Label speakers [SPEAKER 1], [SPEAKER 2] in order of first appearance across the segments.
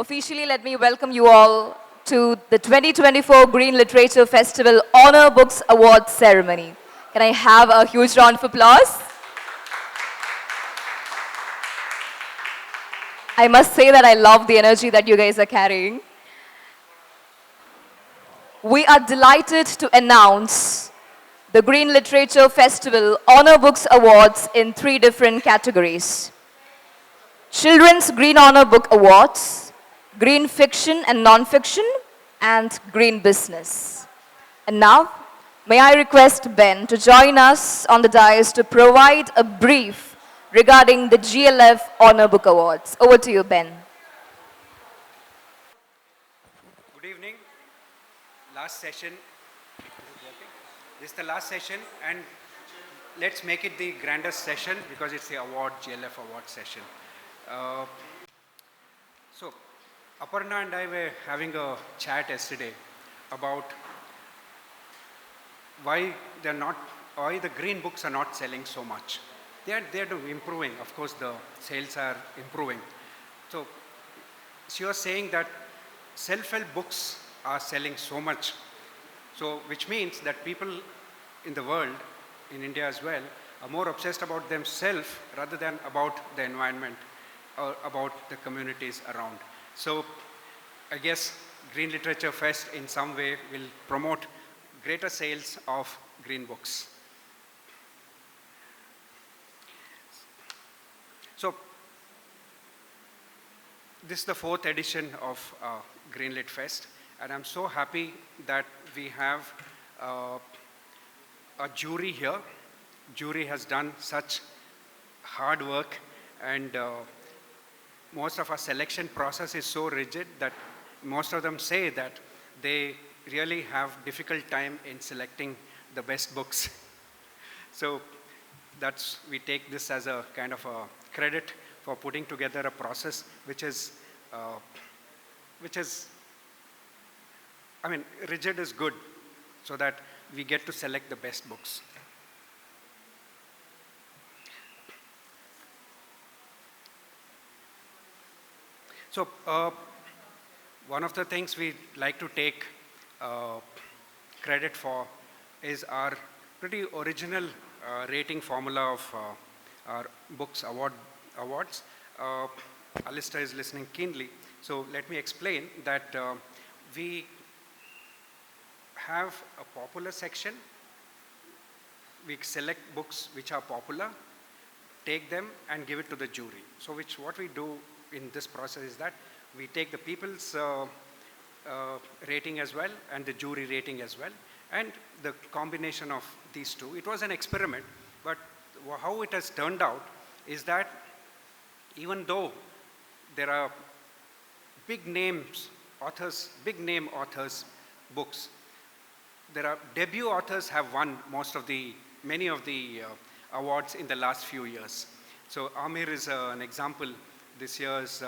[SPEAKER 1] Officially, let me welcome you all to the 2024 Green Literature Festival Honor Books Awards ceremony. Can I have a huge round of applause? I must say that I love the energy that you guys are carrying. We are delighted to announce the Green Literature Festival Honor Books Awards in 3 different categories. Children's Green Honor Book Awards, Green Fiction and Non-Fiction, and Green Business. And now, may I request Ben to join us on the dais to provide a brief regarding the GLF Honor Book Awards. Over to you, Ben.
[SPEAKER 2] Good evening. Last session. This is the last session, and let's make it the grandest session because it's the GLF award session. So, Aparna and I were having a chat yesterday about why the green books are not selling so much. They're improving. Of course, the sales are improving. So, she was saying that self-help books are selling so much. So, which means that people in the world, in India as well, are more obsessed about themselves rather than about the environment or about the communities around. So, I guess Green Literature Fest in some way will promote greater sales of green books. So, this is the 4th edition of Greenlit Fest, and I'm so happy that we have a jury here. Jury has done such hard work, and most of our selection process is so rigid that most of them say that they really have difficult time in selecting the best books. So we take this as a kind of a credit for putting together a process which is, rigid is good so that we get to select the best books. So one of the things we like to take credit for is our pretty original rating formula of our books awards. Alistair is listening keenly. So let me explain that we have a popular section. We select books which are popular, take them and give it to the jury. So what we do in this process is that we take the people's rating as well and the jury rating as well, and the combination of these two. It was an experiment, but how it has turned out is that even though there are big name authors books, there are debut authors have won many of the awards in the last few years. So Ameeer is an example. This year's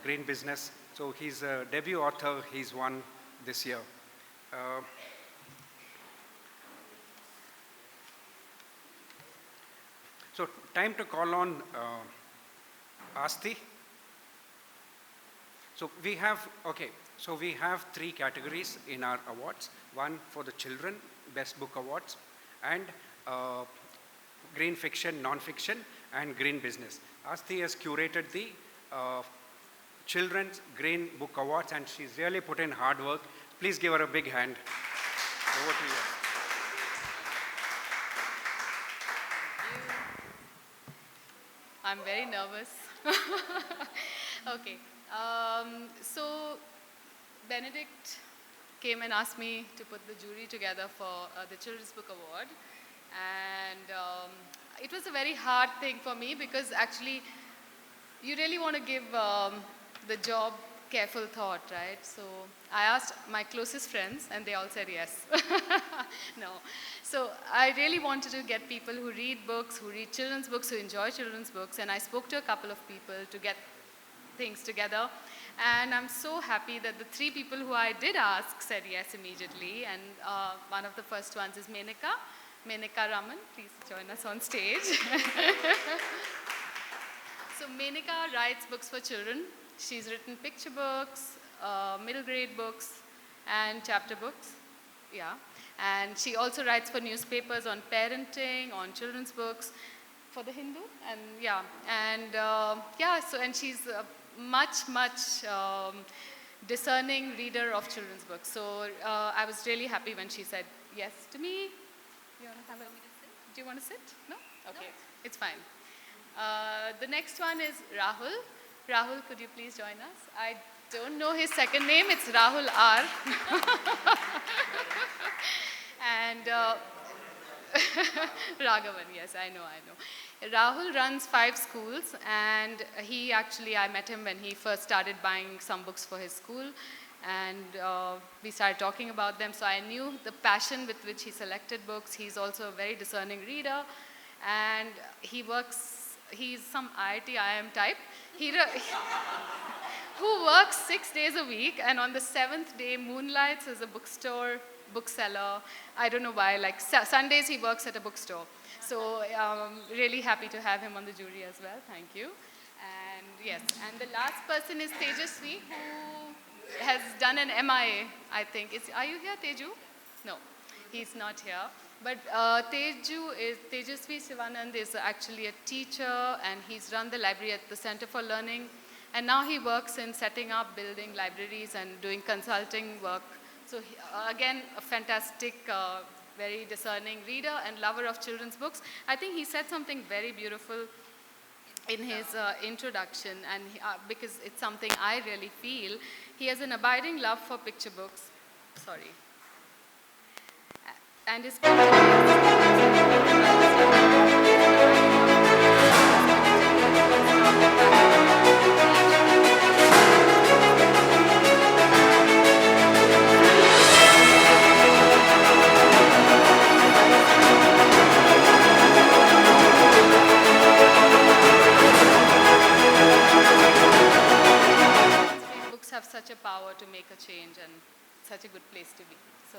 [SPEAKER 2] Green Business. So he's a debut author, he's won this year. So time to call on Asti. So we have 3 categories in our awards. One for the children, Best Book Awards, and Green Fiction, Non-Fiction, and Green Business. Asti has curated the Children's Green Book Awards, and she's really put in hard work. Please give her a big hand. Over to you.
[SPEAKER 3] I'm very nervous. Okay. So Benedict came and asked me to put the jury together for the Children's Book Award. And it was a very hard thing for me because actually you really want to give the job careful thought, right? So I asked my closest friends and they all said yes. No. So I really wanted to get people who read books, who read children's books, who enjoy children's books, and I spoke to a couple of people to get things together. And I'm so happy that the 3 people who I did ask said yes immediately. And one of the first ones is Menaka Raman, please join us on stage. So Menaka writes books for children. She's written picture books, middle grade books, and chapter books. Yeah. And she also writes for newspapers on parenting, on children's books, for the Hindu. And yeah. And yeah, so, and she's a much discerning reader of children's books. So I was really happy when she said yes to me. You want to have a, do you want to sit? No? Okay, no. It's fine. The next one is Rahul. Rahul, could you please join us? I don't know his second name. It's Rahul R. And Raghavan, yes, I know. Rahul runs 5 schools, and he actually, I met him when he first started buying some books for his school, and we started talking about them. So I knew the passion with which he selected books. He's also a very discerning reader, and he's some IIT IIM type. Who works 6 days a week, and on the 7th day moonlights as a bookstore, bookseller. I don't know why, like Sundays he works at a bookstore. So really happy to have him on the jury as well. Thank you. And yes, and the last person is Tejasvi, who has done an MIA, I think. Are you here, Teju? No, he's not here. But Tejasvi Sivanand is actually a teacher, and he's run the library at the Center for Learning. And now he works in setting up, building libraries and doing consulting work. So again, a fantastic, very discerning reader and lover of children's books. I think he said something very beautiful in his introduction, and because it's something I really feel. He has an abiding love for picture books. Sorry. And his books have such a power to make a change, and such a good place to be. So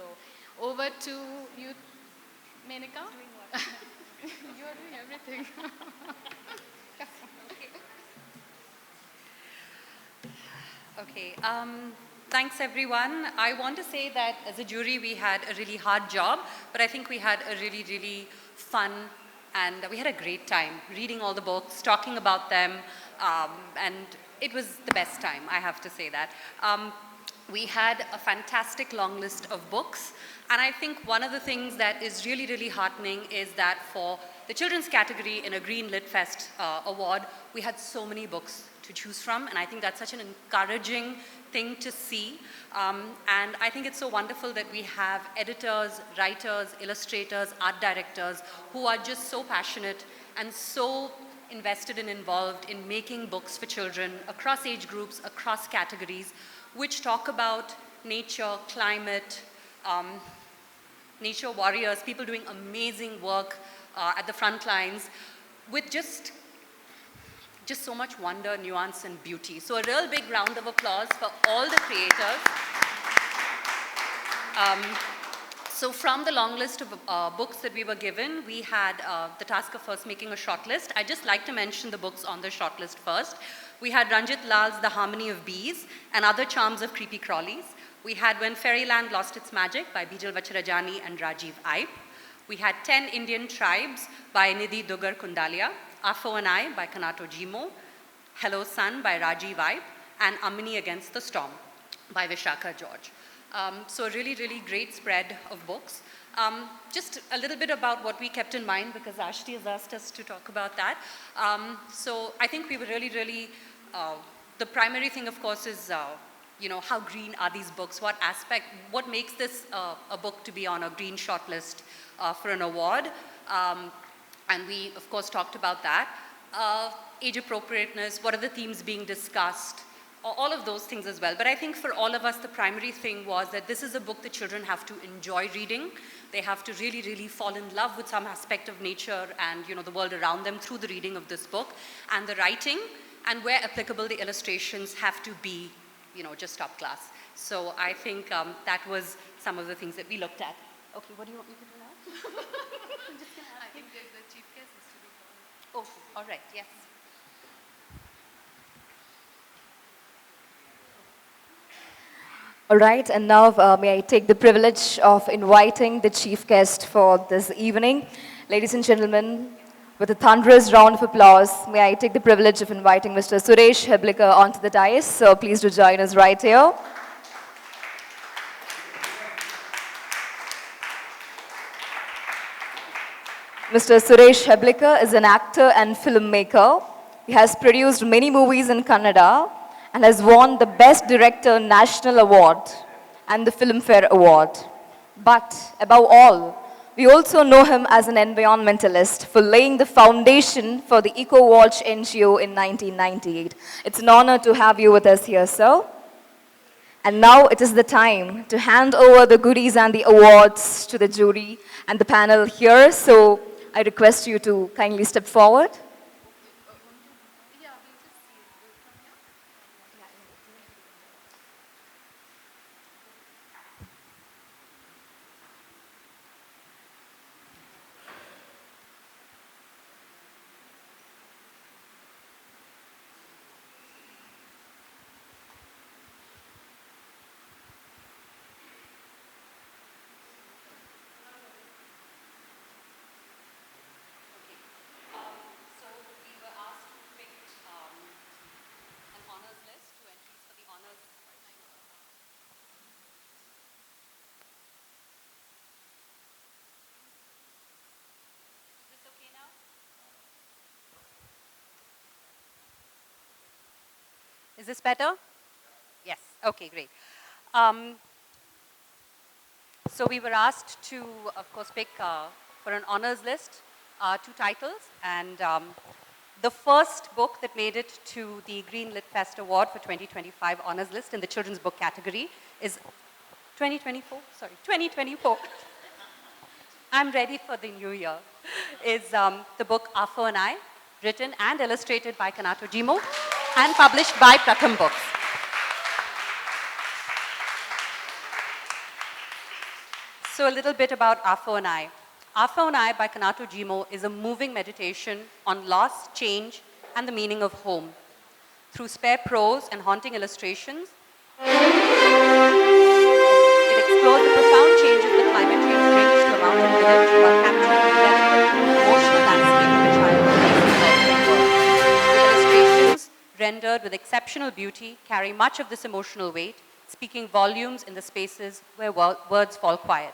[SPEAKER 3] over to you, Menaka. Doing what? You are doing everything.
[SPEAKER 4] Okay. Thanks, everyone. I want to say that as a jury, we had a really hard job, but I think we had a really, really fun, and we had a great time reading all the books, talking about them, and it was the best time, I have to say that. We had a fantastic long list of books, and I think one of the things that is really, really heartening is that for the children's category in a Green Lit Fest award, we had so many books to choose from, and I think that's such an encouraging thing to see. And I think it's so wonderful that we have editors, writers, illustrators, art directors who are just so passionate and so invested and involved in making books for children across age groups, across categories, which talk about nature, climate, nature warriors, people doing amazing work at the front lines with just so much wonder, nuance, and beauty. So a real big round of applause for all the creators. So from the long list of books that we were given, we had the task of first making a short list. I'd just like to mention the books on the short list first. We had Ranjit Lal's The Harmony of Bees and Other Charms of Creepy Crawlies. We had When Fairyland Lost Its Magic by Bijal Vachharajani and Rajiv Eipe. We had 10 Indian Tribes by Nidhi Dugar Kundalia, Afo and I by Canato Jimo, Hello Sun by Rajiv Eipe, and Amini Against the Storm by Vishakha George. So a really, really great spread of books. Just a little bit about what we kept in mind, because Ashti has asked us to talk about that. So I think we were really, really, the primary thing, of course, is how green are these books? What makes this a book to be on a green shortlist for an award? And we, of course, talked about that. Age appropriateness, what are the themes being discussed? All of those things as well. But I think for all of us, the primary thing was that this is a book that children have to enjoy reading. They have to really, really fall in love with some aspect of nature and the world around them through the reading of this book. And the writing, and where applicable, the illustrations have to be just top class. So I think that was some of the things that we looked at. Okay, what do you want me to do now? I'm just going to ask. I think the chief guest is to be called. Oh, all right, yes.
[SPEAKER 1] All right, and now may I take the privilege of inviting the chief guest for this evening. Ladies and gentlemen, with a thunderous round of applause, may I take the privilege of inviting Mr. Suresh Heblikar onto the dais. So please do join us right here. Mr. Suresh Heblikar is an actor and filmmaker. He has produced many movies in Kannada and has won the Best Director National Award and the Filmfare Award. But above all, we also know him as an environmentalist for laying the foundation for the EcoWatch NGO in 1998. It's an honor to have you with us here, sir. And now it is the time to hand over the goodies and the awards to the jury and the panel here. So I request you to kindly step forward.
[SPEAKER 4] Is this better? Yes. Okay, great. So we were asked to, of course, pick for an honors list 2 titles. And the first book that made it to the Green Lit Fest Award for 2025 honors list in the children's book category is 2024. I'm ready for the new year. Is the book Afo and I, written and illustrated by Canato, Jimo, and published by Prakasam Books. So a little bit about Afo and I. Afo and I by Canato Jimo is a moving meditation on loss, change, and the meaning of home. Through spare prose and haunting illustrations, it explores the profound changes that climate change brings to a mountain village while capturing the delicate, emotional landscape of a child facing the earthquake world. Illustrations, rendered with exceptional beauty, carry much of this emotional weight, speaking volumes in the spaces where words fall quiet.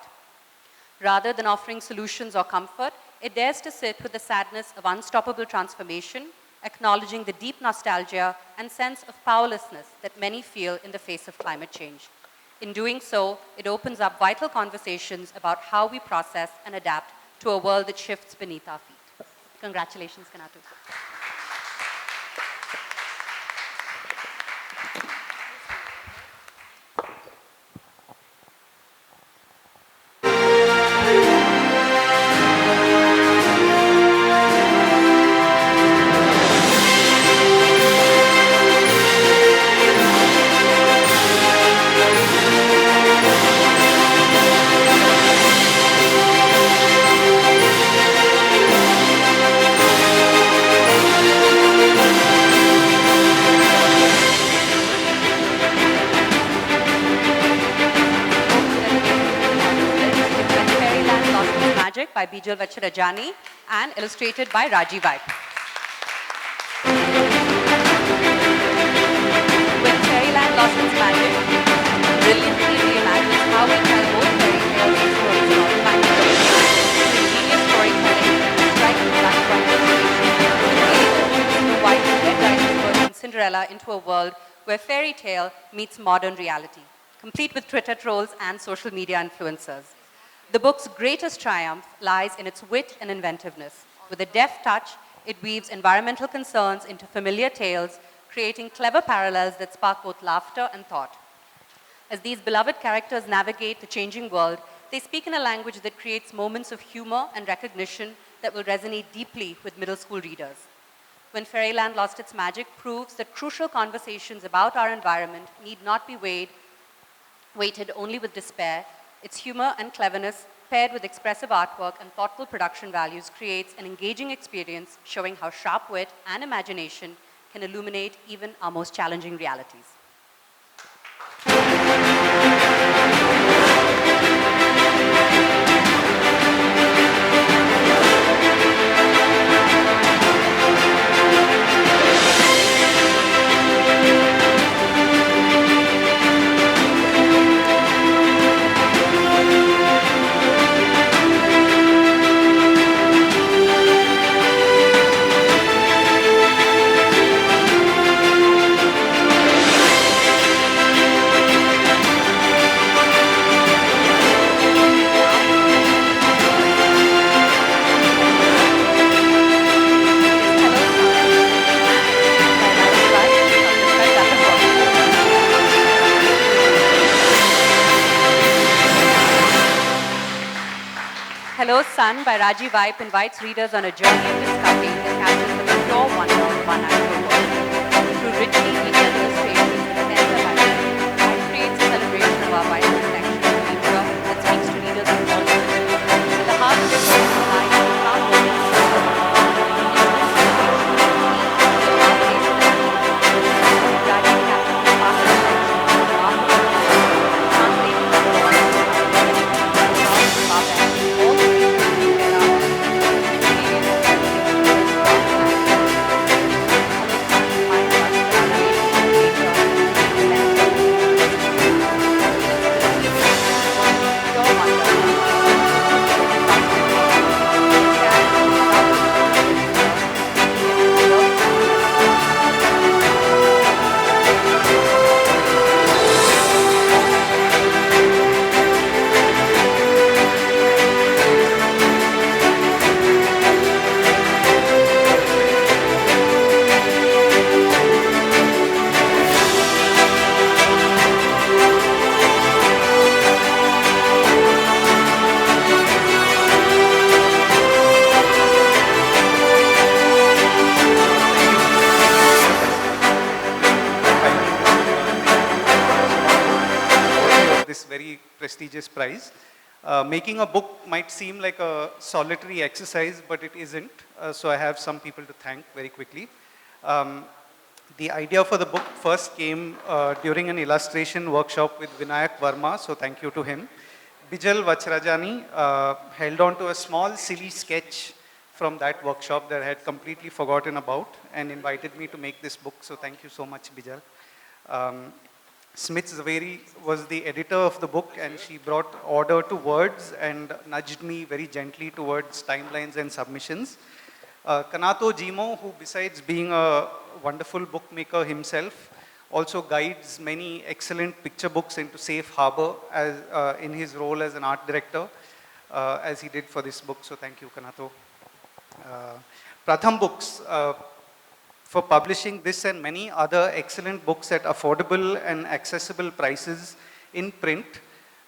[SPEAKER 4] Rather than offering solutions or comfort, it dares to sit with the sadness of unstoppable transformation, acknowledging the deep nostalgia and sense of powerlessness that many feel in the face of climate change. In doing so, it opens up vital conversations about how we process and adapt to a world that shifts beneath our feet. Congratulations, Canato. By Bijal Vachharajani and illustrated by Rajiv. When Fairyland lost its magic, brilliantly reimagines how we tell both fairy tales and stories about climate change. Ingenious storytelling, striking black and white illustrations, the white and red riding hood and Cinderella into a world where fairy tale meets modern reality, complete with Twitter trolls and social media influencers. The book's greatest triumph lies in its wit and inventiveness. With a deft touch, it weaves environmental concerns into familiar tales, creating clever parallels that spark both laughter and thought. As these beloved characters navigate the changing world, they speak in a language that creates moments of humor and recognition that will resonate deeply with middle school readers. When Fairyland Lost Its Magic proves that crucial conversations about our environment need not be weighted only with despair, its humor and cleverness, paired with expressive artwork and thoughtful production values, creates an engaging experience showing how sharp wit and imagination can illuminate even our most challenging realities. Hello Sun by Rajiv Eipe invites readers on a journey of discovery that captures the pure wonder of one natural world. Through richly detailed illustrations and a tender language, Eipe creates a celebration of our vital connection to nature that speaks to readers of all ages. At the heart of this book lies the profound meaning of nature. In this celebration, we feel our place in the nature. Rajiv captures the past connection to the remarkable world, translating the world into all the creatures there are. Experience
[SPEAKER 5] this very prestigious prize. Making a book might seem like a solitary exercise, but it isn't. So I have some people to thank very quickly. The idea for the book first came during an illustration workshop with Vinayak Verma, so thank you to him. Bijal Vachharajani held on to a small silly sketch from that workshop that I had completely forgotten about and invited me to make this book, so thank you so much, Bijal. Smith Zaveri was the editor of the book, and she brought order to words and nudged me very gently towards timelines and submissions. Canato Jimo, who besides being a wonderful bookmaker himself, also guides many excellent picture books into safe harbor as, in his role as an art director, as he did for this book, so thank you, Canato. Pratham Books, for publishing this and many other excellent books at affordable and accessible prices in print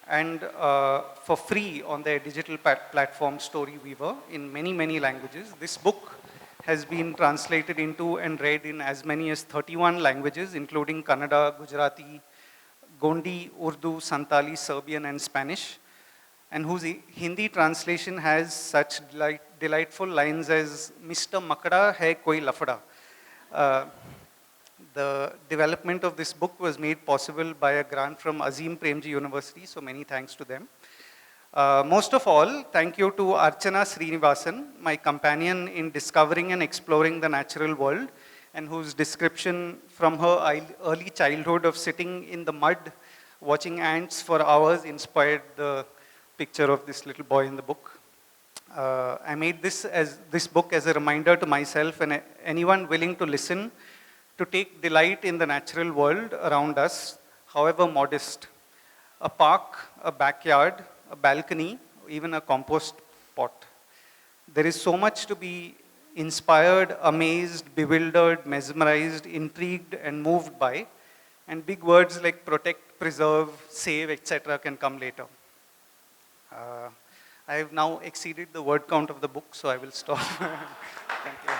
[SPEAKER 5] and for free on their digital platform Storyweaver in many, many languages. This book has been translated into and read in as many as 31 languages, including Kannada, Gujarati, Gondi, Urdu, Santali, Serbian, and Spanish, and whose Hindi translation has such delightful lines as "Mr. Makada hai koi lafada." The development of this book was made possible by a grant from Azim Premji University, so many thanks to them. Most of all, thank you to Archana Srinivasan, my companion in discovering and exploring the natural world, and whose description from her early childhood of sitting in the mud watching ants for hours inspired the picture of this little boy in the book. I made this book as a reminder to myself and anyone willing to listen to take delight in the natural world around us, however modest. A park, a backyard, a balcony, even a compost pot. There is so much to be inspired, amazed, bewildered, mesmerized, intrigued, and moved by. And big words like protect, preserve, save, etc. can come later. I have now exceeded the word count of the book, so I will stop. Thank you.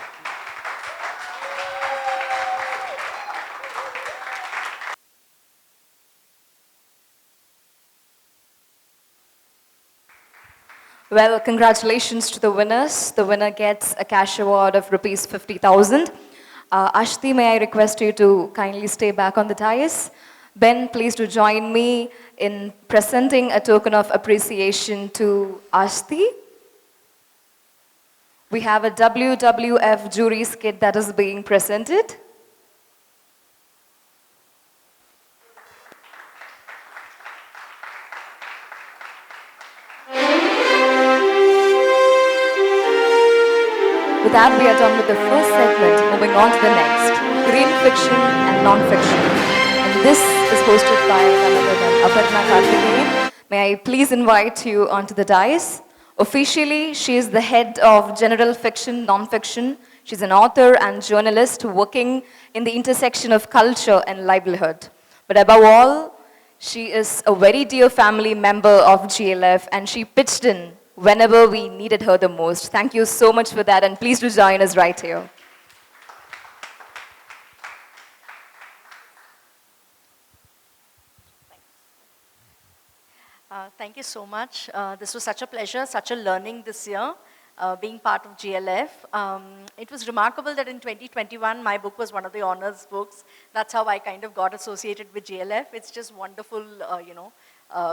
[SPEAKER 1] Well, congratulations to the winners. The winner gets a cash award of rupees 50,000. Ashti, may I request you to kindly stay back on the dais? Ben, please do join me in presenting a token of appreciation to Ashti. We have a WWF jury skit that is being presented. With that, we are done with the first segment. Moving on to the next, green fiction and non-fiction. And this is hosted by none other than Aparna Karthikeyan. May I please invite you onto the dais. Officially, she is the head of general fiction, non-fiction. She's an author and journalist working in the intersection of culture and livelihood. But above all, she is a very dear family member of GLF, and she pitched in whenever we needed her the most. Thank you so much for that, and please do join us right here.
[SPEAKER 6] Thank you so much. This was such a pleasure, such a learning this year, being part of GLF. It was remarkable that in 2021, my book was one of the honors books. That's how I kind of got associated with GLF. It's just wonderful,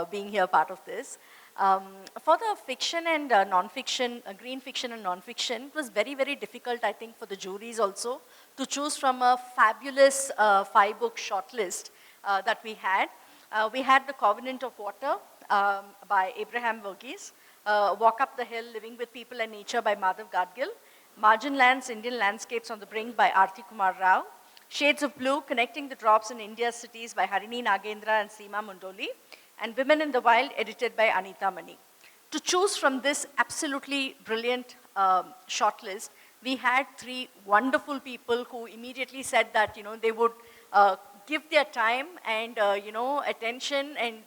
[SPEAKER 6] being here part of this. For the fiction and non-fiction, green fiction and non-fiction, it was very, very difficult, I think, for the juries also to choose from a fabulous 5-book shortlist that we had. We had The Covenant of Water by Abraham Verghese, Walk Up the Hill, Living with People and Nature by Madhav Gadgil, Margin Lands, Indian Landscapes on the Brink by Arati Kumar-Rao, Shades of Blue, Connecting the Drops in India's Cities by Harini Nagendra and Seema Mundoli, and Women in the Wild, edited by Anita Mani. To choose from this absolutely brilliant shortlist, we had 3 wonderful people who immediately said that, they would give their time and, attention and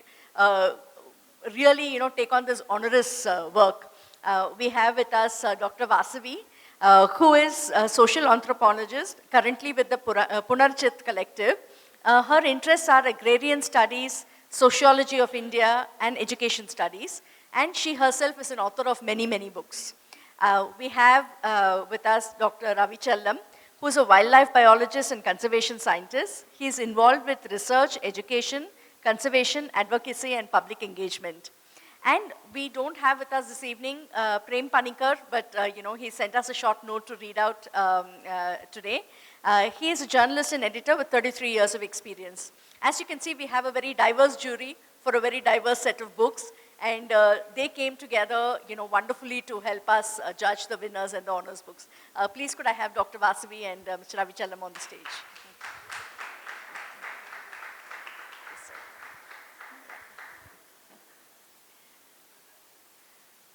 [SPEAKER 6] really, take on this onerous work. We have with us Dr. Vasavi, who is a social anthropologist, currently with the Punarchit Collective. Her interests are agrarian studies, sociology of India, and education studies. And she herself is an author of many, many books. We have with us Dr. Ravi Chellam, who is a wildlife biologist and conservation scientist. He is involved with research, education, conservation, advocacy, and public engagement. And we don't have with us this evening Prem Panikar, but he sent us a short note to read out today. He is a journalist and editor with 33 years of experience. As you can see, we have a very diverse jury for a very diverse set of books, and they came together, wonderfully to help us judge the winners and the honors books. Please could I have Dr. Vasavi and Mr. Ravi Chellam on the stage.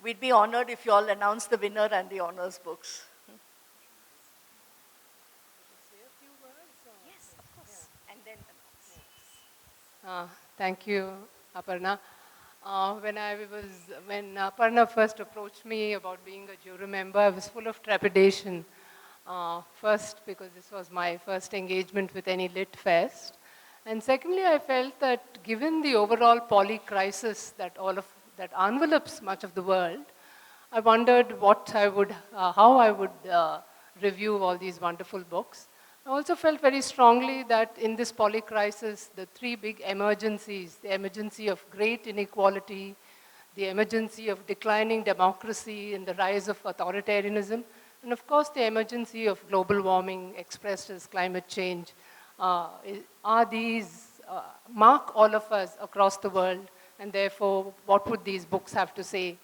[SPEAKER 6] We'd be honored if you all announce the winner and the honors books. Yes, of course. And then announce.
[SPEAKER 7] Thank you, Aparna. When Aparna first approached me about being a jury member, I was full of trepidation. First, because this was my first engagement with any lit fest. And secondly, I felt that given the overall poly crisis that envelops much of the world, I wondered how I would review all these wonderful books. I also felt very strongly that in this poly crisis, the 3 big emergencies, the emergency of great inequality, the emergency of declining democracy and the rise of authoritarianism, and of course the emergency of global warming expressed as climate change, mark all of us across the world, and therefore what would these books have to say?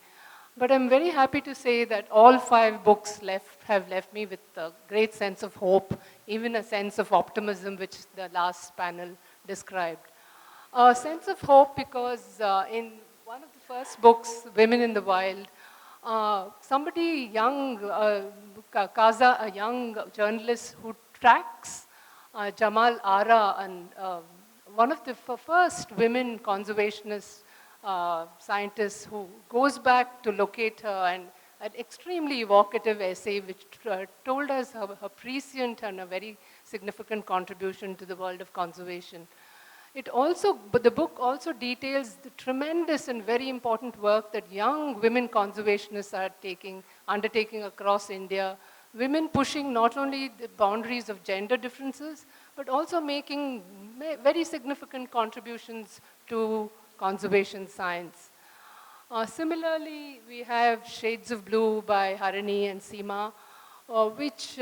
[SPEAKER 7] But I'm very happy to say that all 5 books have left me with a great sense of hope, even a sense of optimism, which the last panel described. A sense of hope because in one of the first books, Women in the Wild, somebody young, Kaza, a young journalist who tracks Jamal Ara, and one of the first women conservationists, scientist who goes back to locate her, and an extremely evocative essay which told us her prescient and a very significant contribution to the world of conservation. But the book also details the tremendous and very important work that young women conservationists are undertaking across India. Women pushing not only the boundaries of gender differences, but also making very significant contributions to conservation science. Similarly, we have Shades of Blue by Harini and Seema, which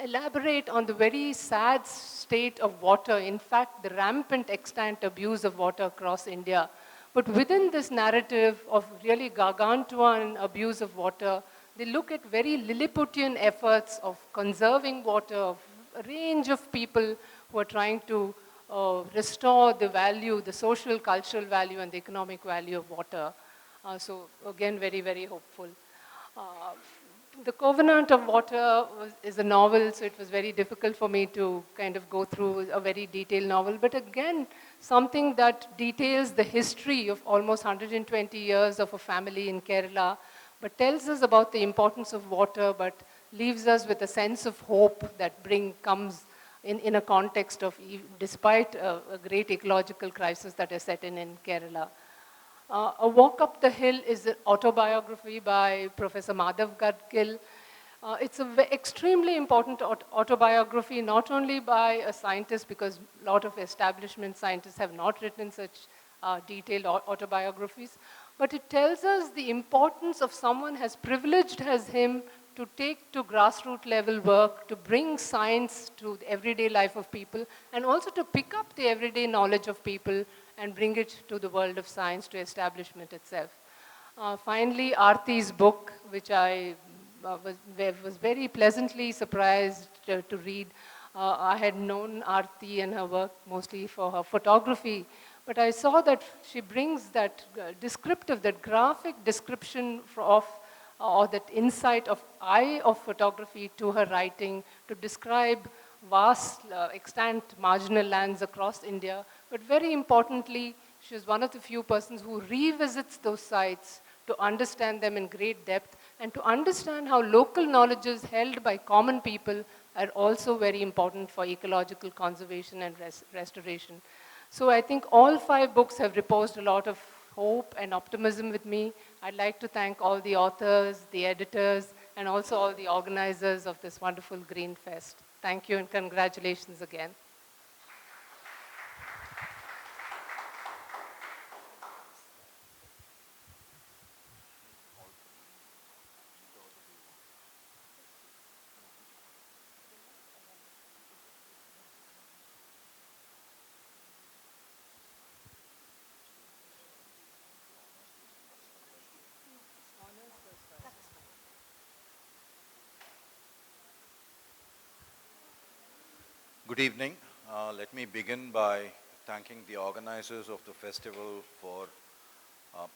[SPEAKER 7] elaborate on the very sad state of water, in fact, the rampant extant abuse of water across India. But within this narrative of really gargantuan abuse of water, they look at very Lilliputian efforts of conserving water, of a range of people who are trying to restore the value, the social, cultural value, and the economic value of water. So again, very, very hopeful. The Covenant of Water is a novel, so it was very difficult for me to kind of go through a very detailed novel. But again, something that details the history of almost 120 years of a family in Kerala, but tells us about the importance of water, but leaves us with a sense of hope that comes in a context of, despite a great ecological crisis that is set in Kerala. A Walk Up the Hill is an autobiography by Professor Madhav Gadgil. It's an extremely important autobiography, not only by a scientist, because a lot of establishment scientists have not written such detailed autobiographies, but it tells us the importance of someone as privileged as him to take to grassroots level work, to bring science to the everyday life of people, and also to pick up the everyday knowledge of people and bring it to the world of science, to establishment itself. Finally, Arati's book, which I was very pleasantly surprised to read. I had known Arati and her work mostly for her photography, but I saw that she brings that descriptive, that graphic description of or that insight of eye of photography to her writing to describe vast, extant marginal lands across India. But very importantly, she is one of the few persons who revisits those sites to understand them in great depth and to understand how local knowledges held by common people are also very important for ecological conservation and restoration. So I think all 5 books have reposed a lot of hope and optimism with me. I'd like to thank all the authors, the editors, and also all the organizers of this wonderful Green Fest. Thank you and congratulations again.
[SPEAKER 8] Good evening. Let me begin by thanking the organizers of the festival for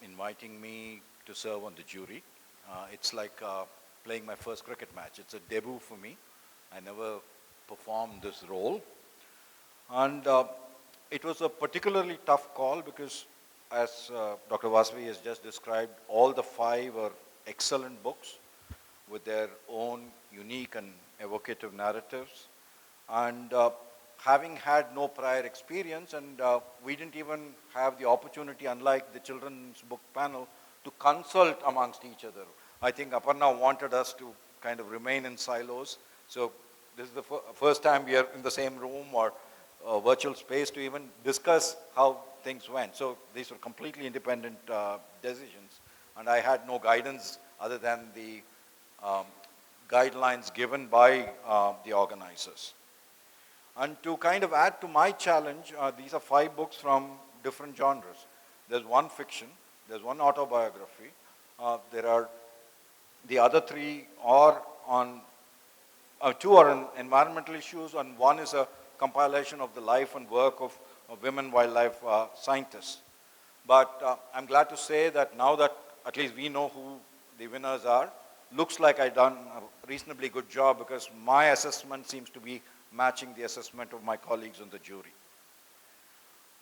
[SPEAKER 8] inviting me to serve on the jury. It's like playing my first cricket match. It's a debut for me. I never performed this role. And it was a particularly tough call because, as Dr. Vasavi has just described, all the 5 are excellent books with their own unique and evocative narratives. And having had no prior experience, and we didn't even have the opportunity, unlike the children's book panel, to consult amongst each other. I think Aparna wanted us to kind of remain in silos. So this is the first time we are in the same room or virtual space to even discuss how things went. So these were completely independent decisions. And I had no guidance other than the guidelines given by the organizers. And to kind of add to my challenge, these are 5 books from different genres. There's 1 fiction, there's 1 autobiography, there are the other 3 are on, 2 are on environmental issues, and 1 is a compilation of the life and work of women wildlife scientists. But I'm glad to say that now that at least we know who the winners are, looks like I've done a reasonably good job because my assessment seems to be matching the assessment of my colleagues in the jury.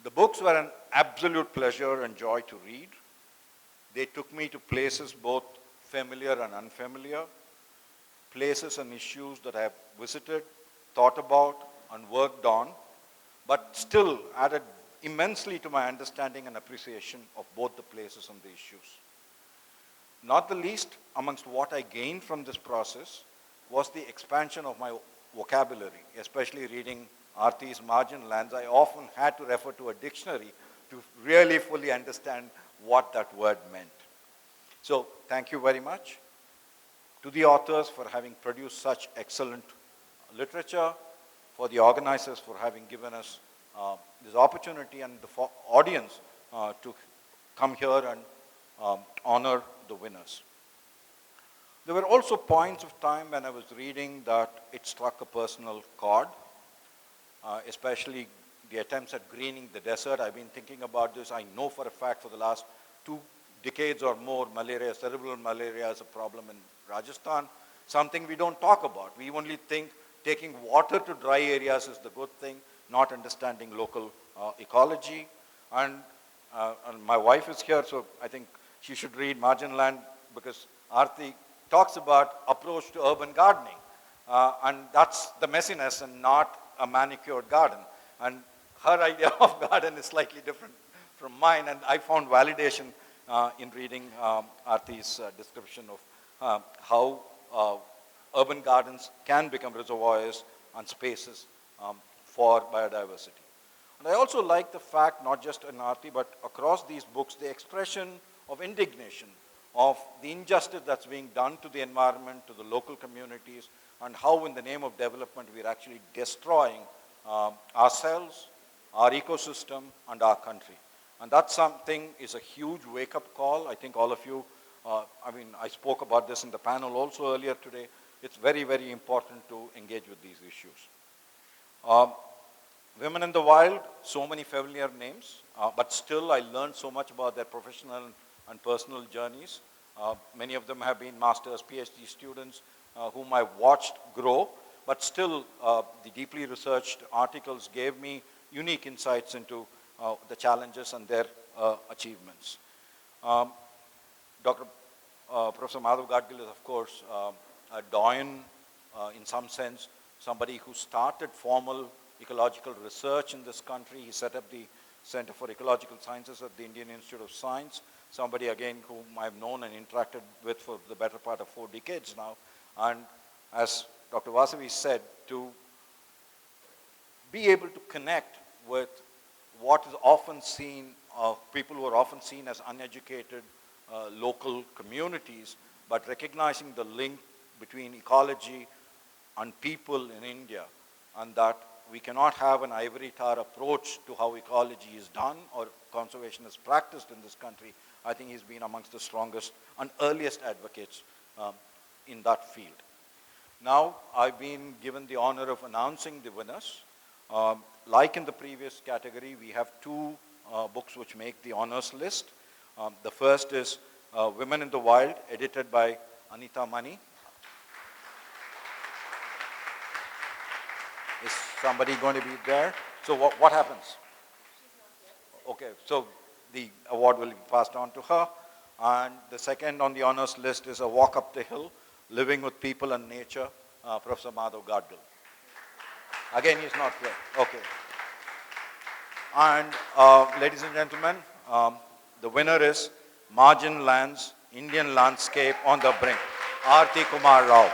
[SPEAKER 8] The books were an absolute pleasure and joy to read. They took me to places both familiar and unfamiliar, places and issues that I have visited, thought about, and worked on, but still added immensely to my understanding and appreciation of both the places and the issues. Not the least amongst what I gained from this process was the expansion of my vocabulary, especially reading Arati's Marginal Lands. I often had to refer to a dictionary to really fully understand what that word meant. So thank you very much to the authors for having produced such excellent literature, for the organizers for having given us this opportunity, and the audience to come here and honor the winners. There were also points of time when I was reading that it struck a personal chord, especially the attempts at greening the desert. I've been thinking about this. I know for a fact for the last 2 decades or more, malaria, cerebral malaria is a problem in Rajasthan. something we don't talk about. We only think taking water to dry areas is the good thing, not understanding local ecology. And my wife is here, so I think she should read Margin Land, because Arati talks about approach to urban gardening. And that's the messiness and not a manicured garden. And her idea of garden is slightly different from mine, and I found validation in reading Arati's description of how urban gardens can become reservoirs and spaces for biodiversity. And I also like the fact, not just in Arati, but across these books, the expression of indignation of the injustice that's being done to the environment, to the local communities, and how in the name of development we're actually destroying ourselves, our ecosystem, and our country. And that's something is a huge wake-up call. I think all of you, I spoke about this in the panel also earlier today. It's very, very important to engage with these issues. Women in the Wild, so many familiar names, but still I learned so much about their professional and personal journeys. Many of them have been master's, PhD students whom I watched grow, but still the deeply researched articles gave me unique insights into the challenges and their achievements. Professor Madhav Gadgil is, of course, a doyen in some sense, somebody who started formal ecological research in this country. He set up the Center for Ecological Sciences at the Indian Institute of Science, somebody again whom I've known and interacted with for the better part of 4 decades now. And as Dr. Vasavi said, to be able to connect with what is often seen, people who are often seen as uneducated local communities, but recognizing the link between ecology and people in India, and that we cannot have an ivory tower approach to how ecology is done or conservation is practiced in this country. I think he's been amongst the strongest and earliest advocates in that field. Now, I've been given the honor of announcing the winners. Like in the previous category, we have 2 books which make the honors list. The first is Women in the Wild, edited by Anita Mani. Is somebody going to be there? So what happens? Okay, so the award will be passed on to her. And the second on the honors list is A Walk Up the Hill, Living with People and Nature, Professor Madhav Gadgil. Again, he's not there. Okay. And ladies and gentlemen, the winner is Margin Lands, Indian Landscape on the Brink, Arati Kumar-Rao.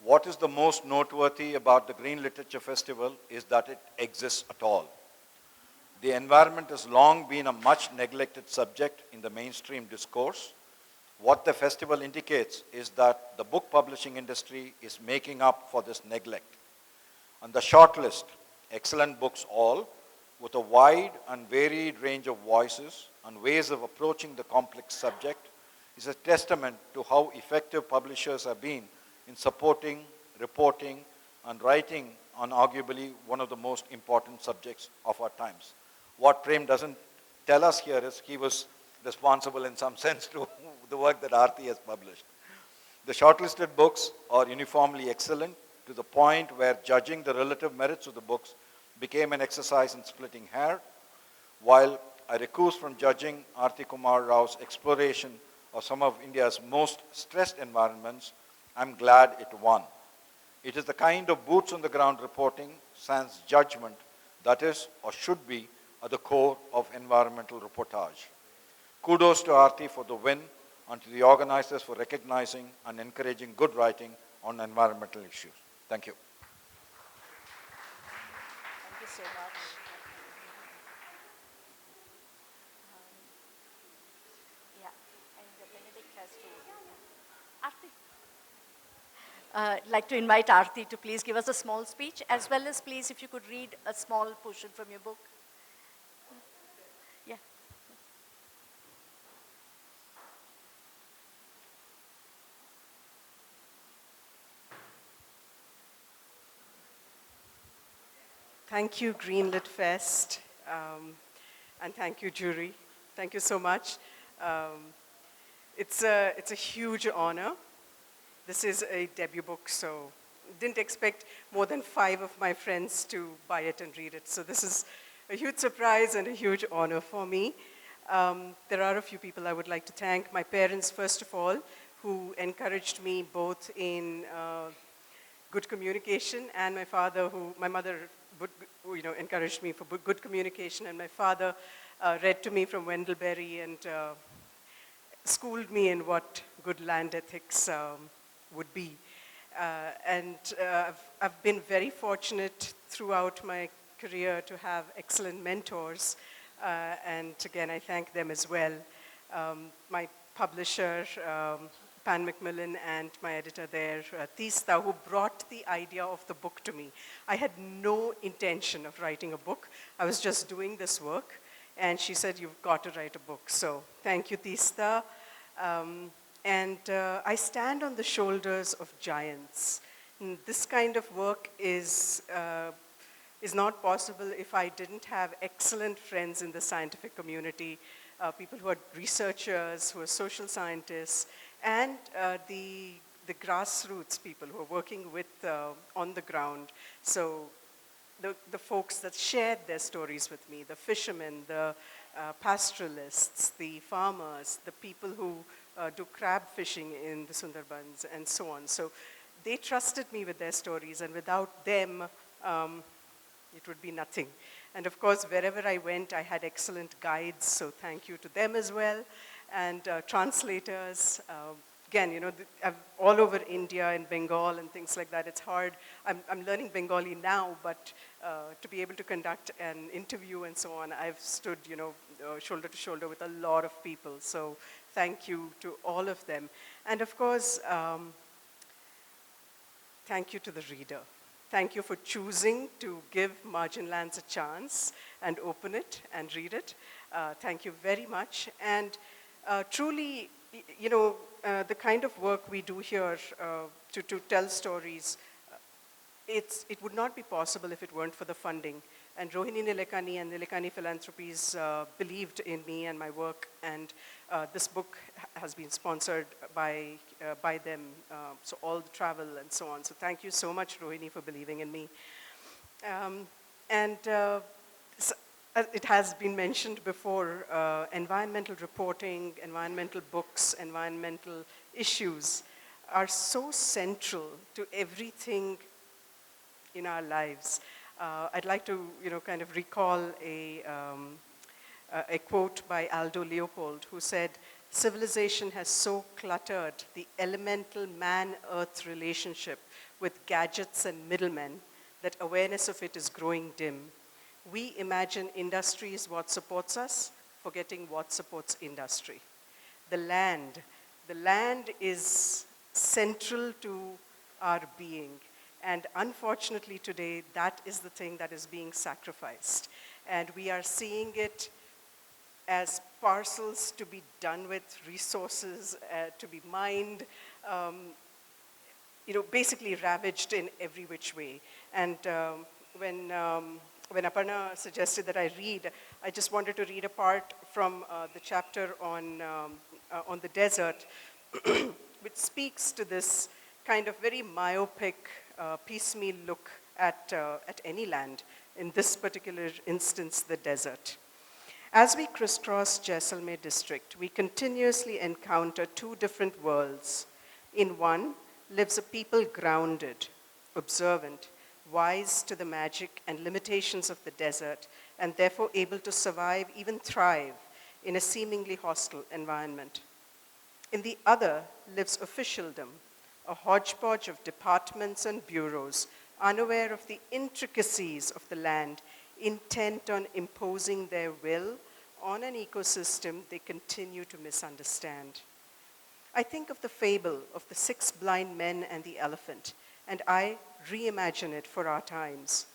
[SPEAKER 8] What is the most noteworthy about the Green Literature Festival is that it exists at all. The environment has long been a much neglected subject in the mainstream discourse. What the festival indicates is that the book publishing industry is making up for this neglect. And the shortlist, excellent books all, with a wide and varied range of voices and ways of approaching the complex subject, is a testament to how effective publishers have been in supporting, reporting, and writing on arguably one of the most important subjects of our times. What Prem doesn't tell us here is he was responsible in some sense to the work that Arati has published. The shortlisted books are uniformly excellent to the point where judging the relative merits of the books became an exercise in splitting hair. While I recuse from judging Arati Kumar-Rao's exploration of some of India's most stressed environments, I'm glad it won. It is the kind of boots on the ground reporting, sans judgment, that is or should be at the core of environmental reportage. Kudos to Arati for the win and to the organizers for recognizing and encouraging good writing on environmental issues. Thank you.
[SPEAKER 6] Thank you so much. Yeah, and Benedict has to. Arti. I'd like to invite Arati to please give us a small speech, as well as please if you could read a small portion from your book. Yeah.
[SPEAKER 9] Thank you, Greenlit Fest, and thank you, jury. Thank you so much. It's a huge honor. This is a debut book, so didn't expect more than 5 of my friends to buy it and read it. So this is a huge surprise and a huge honor for me. There are a few people I would like to thank. My parents, first of all, who encouraged me both in good communication, and my mother encouraged me for good communication, and my father read to me from Wendell-Berry and schooled me in what good land ethics would be. I've been very fortunate throughout my career to have excellent mentors, and again, I thank them as well. My publisher, Pan Macmillan, and my editor there, Tista, who brought the idea of the book to me. I had no intention of writing a book. I was just doing this work, and she said, "You've got to write a book." So thank you, Tista. I stand on the shoulders of giants. This kind of work is not possible if I didn't have excellent friends in the scientific community, people who are researchers, who are social scientists, and the grassroots people who are working with on the ground. So the folks that shared their stories with me, the fishermen, the pastoralists, the farmers, the people who do crab fishing in the Sundarbans, and so on. So they trusted me with their stories, and without them, it would be nothing. And of course, wherever I went, I had excellent guides, so thank you to them as well. And translators, again, all over India and Bengal and things like that, it's hard. I'm learning Bengali now, but to be able to conduct an interview and so on, I've stood, shoulder to shoulder with a lot of people. So thank you to all of them. And of course, thank you to the reader. Thank you for choosing to give Margin Lands a chance and open it and read it. Thank you very much. And truly, the kind of work we do here to tell stories, it would not be possible if it weren't for the funding. And Rohini Nilekani and Nilekani Philanthropies believed in me and my work, and this book has been sponsored by them, so all the travel and so on. So thank you so much, Rohini, for believing in me. It has been mentioned before, environmental reporting, environmental books, environmental issues are so central to everything in our lives. I'd like to, kind of recall a quote by Aldo Leopold, who said, "Civilization has so cluttered the elemental man-earth relationship with gadgets and middlemen that awareness of it is growing dim. We imagine industry is what supports us, forgetting what supports industry." The land is central to our being. And unfortunately today, that is the thing that is being sacrificed. And we are seeing it as parcels to be done with, resources to be mined, basically ravaged in every which way. And when Aparna suggested that I read, I just wanted to read a part from the chapter on the desert, which speaks to this kind of very myopic, piecemeal look at any land, in this particular instance, the desert. As we crisscross Jaisalmer district, we continuously encounter 2 different worlds. In one lives a people grounded, observant, wise to the magic and limitations of the desert, and therefore able to survive, even thrive, in a seemingly hostile environment. In the other lives officialdom, a hodgepodge of departments and bureaus, unaware of the intricacies of the land, intent on imposing their will on an ecosystem they continue to misunderstand. I think of the fable of the 6 blind men and the elephant, and I reimagine it for our times.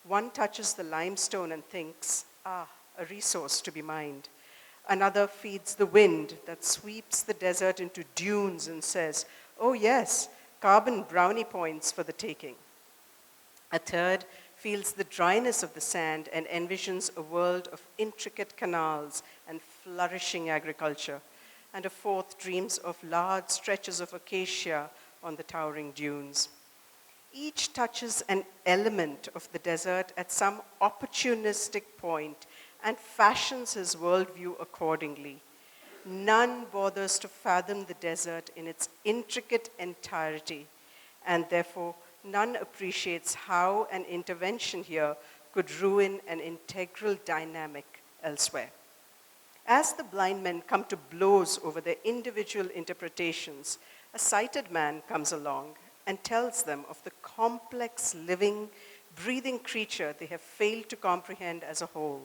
[SPEAKER 9] One touches the limestone and thinks, a resource to be mined. Another feeds the wind that sweeps the desert into dunes and says, oh yes, carbon brownie points for the taking. A third feels the dryness of the sand and envisions a world of intricate canals and flourishing agriculture. And a fourth dreams of large stretches of acacia on the towering dunes. Each touches an element of the desert at some opportunistic point and fashions his worldview accordingly. None bothers to fathom the desert in its intricate entirety, and therefore none appreciates how an intervention here could ruin an integral dynamic elsewhere. As the blind men come to blows over their individual interpretations, a sighted man comes along and tells them of the complex, living, breathing creature they have failed to comprehend as a whole.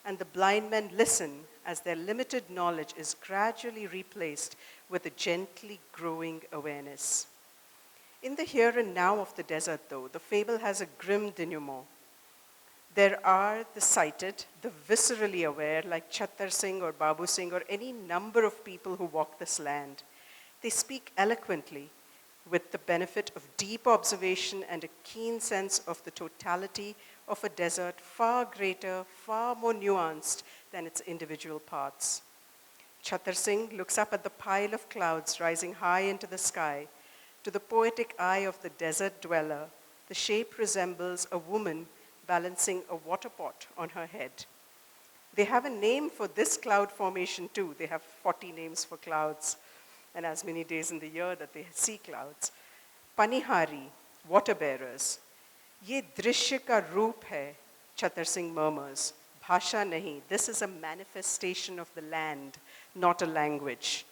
[SPEAKER 9] And the blind men listen as their limited knowledge is gradually replaced with a gently growing awareness. In the here and now of the desert, though, the fable has a grim denouement. There are the sighted, the viscerally aware, like Chattar Singh or Babu Singh or any number of people who walk this land. They speak eloquently with the benefit of deep observation and a keen sense of the totality of a desert far greater, far more nuanced than its individual parts. Chattar Singh looks up at the pile of clouds rising high into the sky. To the poetic eye of the desert dweller, the shape resembles a woman balancing a water pot on her head. They have a name for this cloud formation too. They have 40 names for clouds and as many days in the year that they see clouds. Panihari, water bearers. Ye drishya ka roop hai, Chattar Singh murmurs. Bhasha nahi, this is a manifestation of the land, not a language.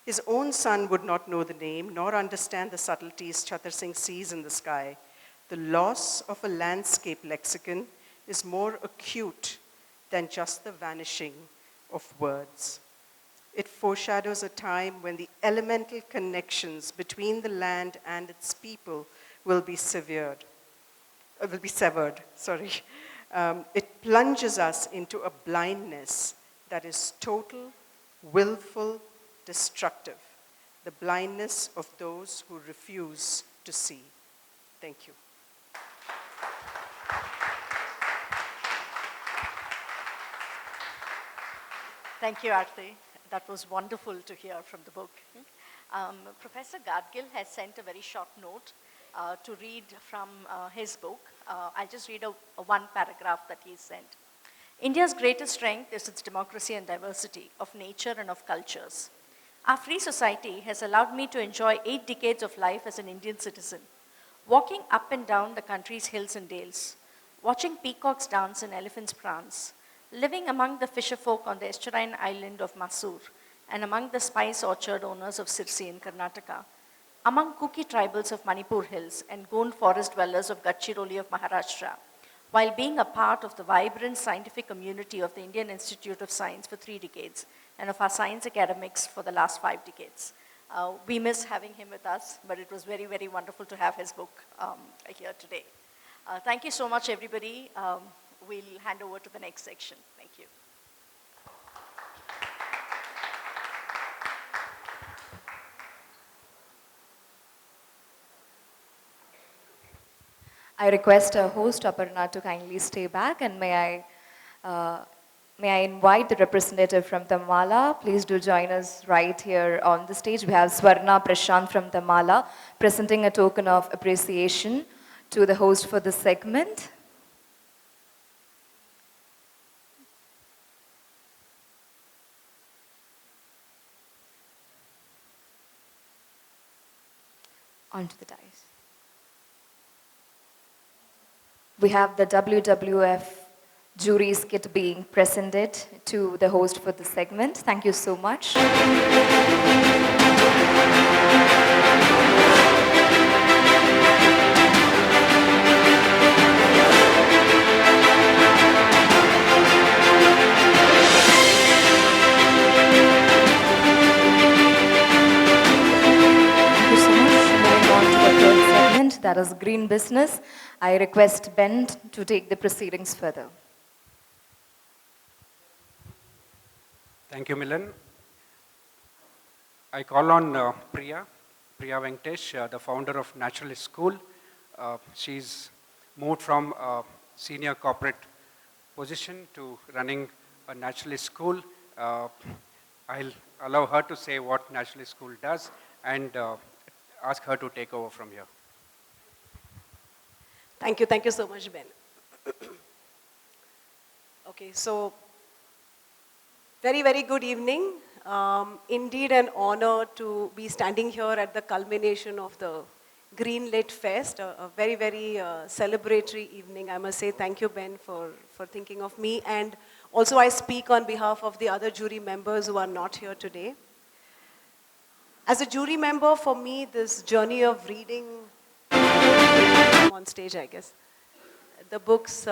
[SPEAKER 9] His own son would not know the name nor understand the subtleties Chattar Singh sees in the sky. The loss of a landscape lexicon is more acute than just the vanishing of words. It foreshadows a time when the elemental connections between the land and its people will be severed. It plunges us into a blindness that is total, willful, destructive. The blindness of those who refuse to see. Thank you.
[SPEAKER 6] Thank you, Arati. That was wonderful to hear from the book. Professor Gadgil has sent a very short note to read from his book. I'll just read one paragraph that he sent. India's greatest strength is its democracy and diversity of nature and of cultures. Our free society has allowed me to enjoy 8 decades of life as an Indian citizen, walking up and down the country's hills and dales, watching peacocks dance and elephants prance, living among the fisherfolk on the estuarine island of Mysore and among the spice orchard owners of Sirsi in Karnataka, among Kuki tribals of Manipur Hills and Gond forest dwellers of Gadgil of Maharashtra, while being a part of the vibrant scientific community of the Indian Institute of Science for 3 decades and of our science academics for the last 5 decades. We miss having him with us, but it was very, very wonderful to have his book here today. Thank you so much, everybody. We'll hand over to the next section. Thank you.
[SPEAKER 1] I request our host Aparna to kindly stay back, and may I invite the representative from Tamala. Please do join us right here on the stage. We have Swarna Prashant from Tamala presenting a token of appreciation to the host for this segment. Onto the dais. We have the WWF jury's kit being presented to the host for this segment. Thank you so much. that is green business. I request Ben to take the proceedings further.
[SPEAKER 2] Thank you, Milan. I call on Priya Venkatesh, the founder of Naturalist School. She's moved from a senior corporate position to running a naturalist school. I'll allow her to say what naturalist school does and ask her to take over from here.
[SPEAKER 9] Thank you so much, Ben. Okay, so very, very good evening. Indeed an honor to be standing here at the culmination of the Green Lit Fest, a very, very celebratory evening. I must say thank you, Ben, for thinking of me. And also I speak on behalf of the other jury members who are not here today. As a jury member, for me, this journey of reading, on stage, I guess, the books,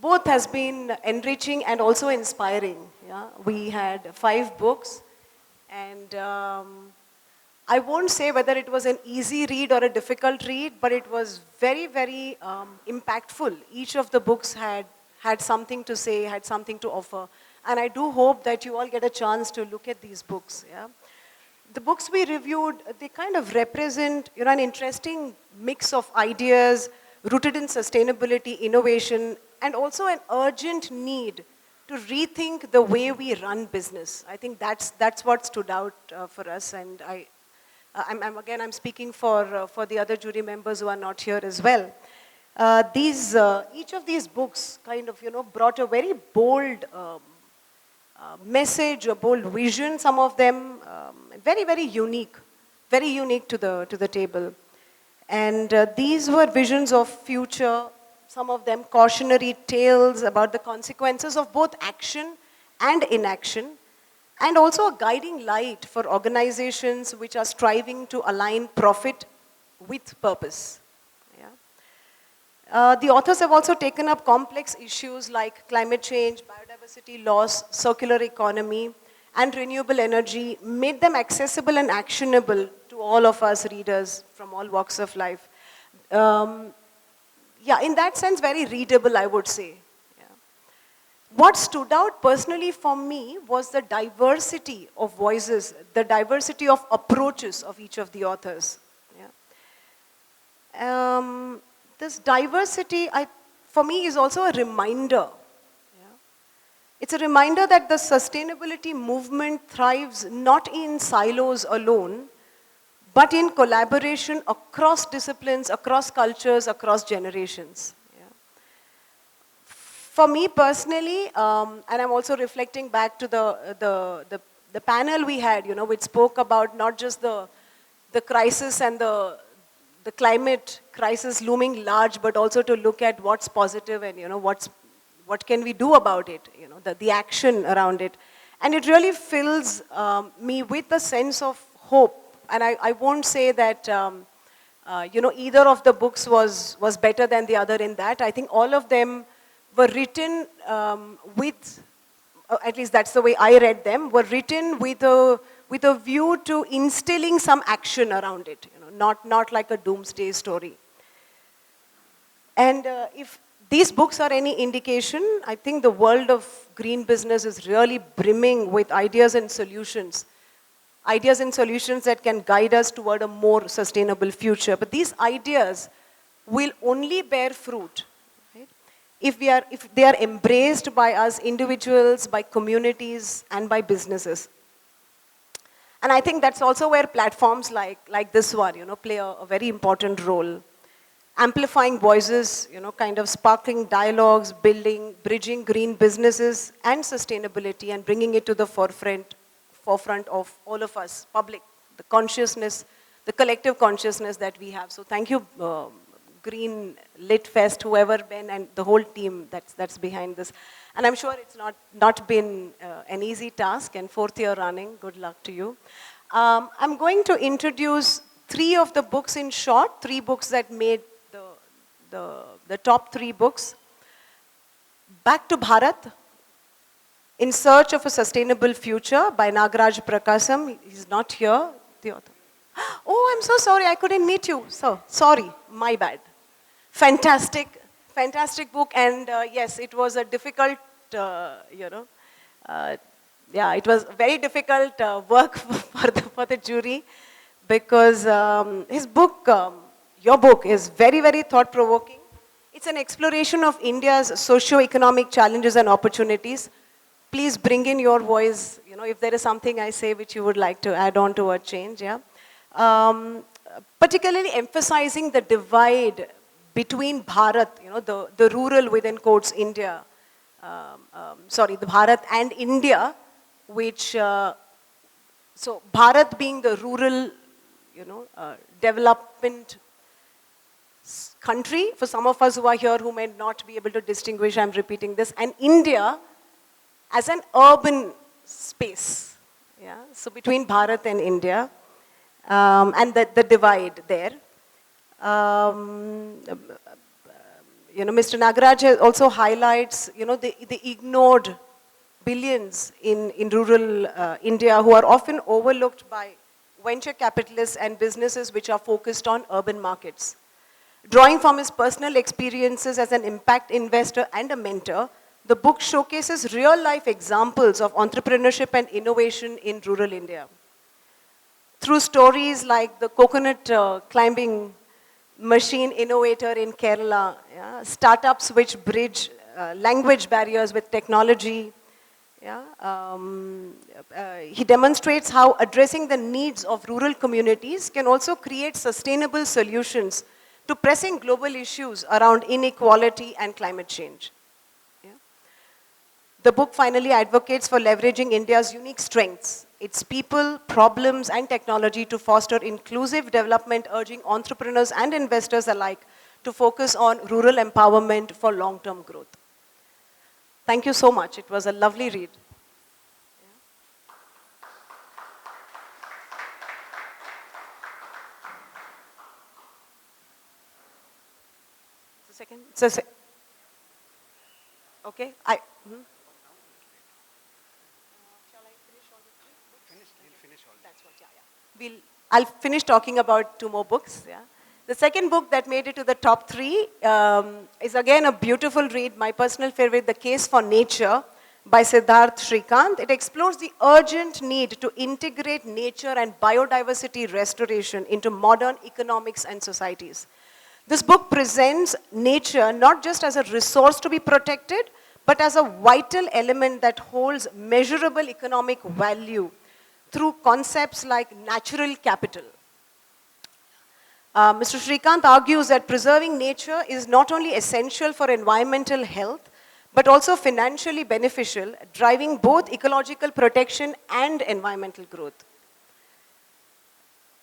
[SPEAKER 9] both has been enriching and also inspiring. Yeah? We had 5 books, and I won't say whether it was an easy read or a difficult read, but it was very, very impactful. Each of the books had something to say, had something to offer. And I do hope that you all get a chance to look at these books. Yeah? The books we reviewed, they kind of represent an interesting mix of ideas rooted in sustainability, innovation, and also an urgent need to rethink the way we run business. I think that's what stood out for us, and I'm speaking for the other jury members who are not here as well. Each of these books kind of brought a very bold message, a bold vision. Some of them very, very unique to the table. And these were visions of future, some of them cautionary tales about the consequences of both action and inaction, and also a guiding light for organizations which are striving to align profit with purpose. Yeah? The authors have also taken up complex issues like climate change, biodiversity loss, circular economy, and renewable energy, made them accessible and actionable to all of us readers from all walks of life. Yeah, in that sense, very readable, I would say. Yeah. What stood out personally for me was the diversity of voices, the diversity of approaches of each of the authors. Yeah. This diversity, for me, is also a reminder. It's a reminder that the sustainability movement thrives not in silos alone, but in collaboration across disciplines, across cultures, across generations. Yeah. For me personally, and I'm also reflecting back to the panel we had, which spoke about not just the crisis and the climate crisis looming large, but also to look at what's positive and what can we do about it, the action around it. And it really fills me with a sense of hope. And I won't say that, either of the books was better than the other in that. I think all of them were written with, at least that's the way I read them, were written with a view to instilling some action around it, not like a doomsday story. And if these books are any indication, I think the world of green business is really brimming with ideas and solutions that can guide us toward a more sustainable future. But these ideas will only bear fruit, right, if they are embraced by us individuals, by communities, and by businesses. And I think that's also where platforms like this one, play a very important role. Amplifying voices, kind of sparkling dialogues, bridging green businesses and sustainability, and bringing it to the forefront of all of us, public, the consciousness, the collective consciousness that we have. So thank you, Green Lit Fest, whoever, Ben, and the whole team that's behind this. And I'm sure it's not been an easy task, and 4th year running. Good luck to you. I'm going to introduce 3 of the books in short, 3 books that made the top 3 books. Back to Bharat, In Search of a Sustainable Future by Nagaraja Prakasam. He's not here, the author. Oh, I'm so sorry, I couldn't meet you. So, sorry, my bad. Fantastic, fantastic book. And yes, it was a difficult, yeah, it was very difficult work for the jury because his book, your book, is very, very thought-provoking. It's an exploration of India's socio-economic challenges and opportunities. Please bring in your voice, if there is something I say which you would like to add on to or change, yeah. Particularly emphasizing the divide between Bharat, the rural within quotes India, the Bharat and India, which, so Bharat being the rural, development country, for some of us who are here who may not be able to distinguish, I'm repeating this, and India as an urban space, yeah, so between Bharat and India, and the divide there. Mr. Nagaraja also highlights, the ignored billions in rural India who are often overlooked by venture capitalists and businesses which are focused on urban markets. Drawing from his personal experiences as an impact investor and a mentor, the book showcases real-life examples of entrepreneurship and innovation in rural India. Through stories like the coconut climbing machine innovator in Kerala, yeah, startups which bridge language barriers with technology, yeah, he demonstrates how addressing the needs of rural communities can also create sustainable solutions to pressing global issues around inequality and climate change. Yeah. The book finally advocates for leveraging India's unique strengths, its people, problems, and technology to foster inclusive development, urging entrepreneurs and investors alike to focus on rural empowerment for long-term growth. Thank you so much. It was a lovely read. Second. Okay. Shall I finish all the three books? We'll finish all. That's what. Yeah. I'll finish talking about two more books. Yeah. The second book that made it to the top three is again a beautiful read. My personal favorite, The Case for Nature, by Siddarth Srikanth. It explores the urgent need to integrate nature and biodiversity restoration into modern economics and societies. This book presents nature not just as a resource to be protected, but as a vital element that holds measurable economic value through concepts like natural capital. Mr. Srikanth argues that preserving nature is not only essential for environmental health, but also financially beneficial, driving both ecological protection and environmental growth.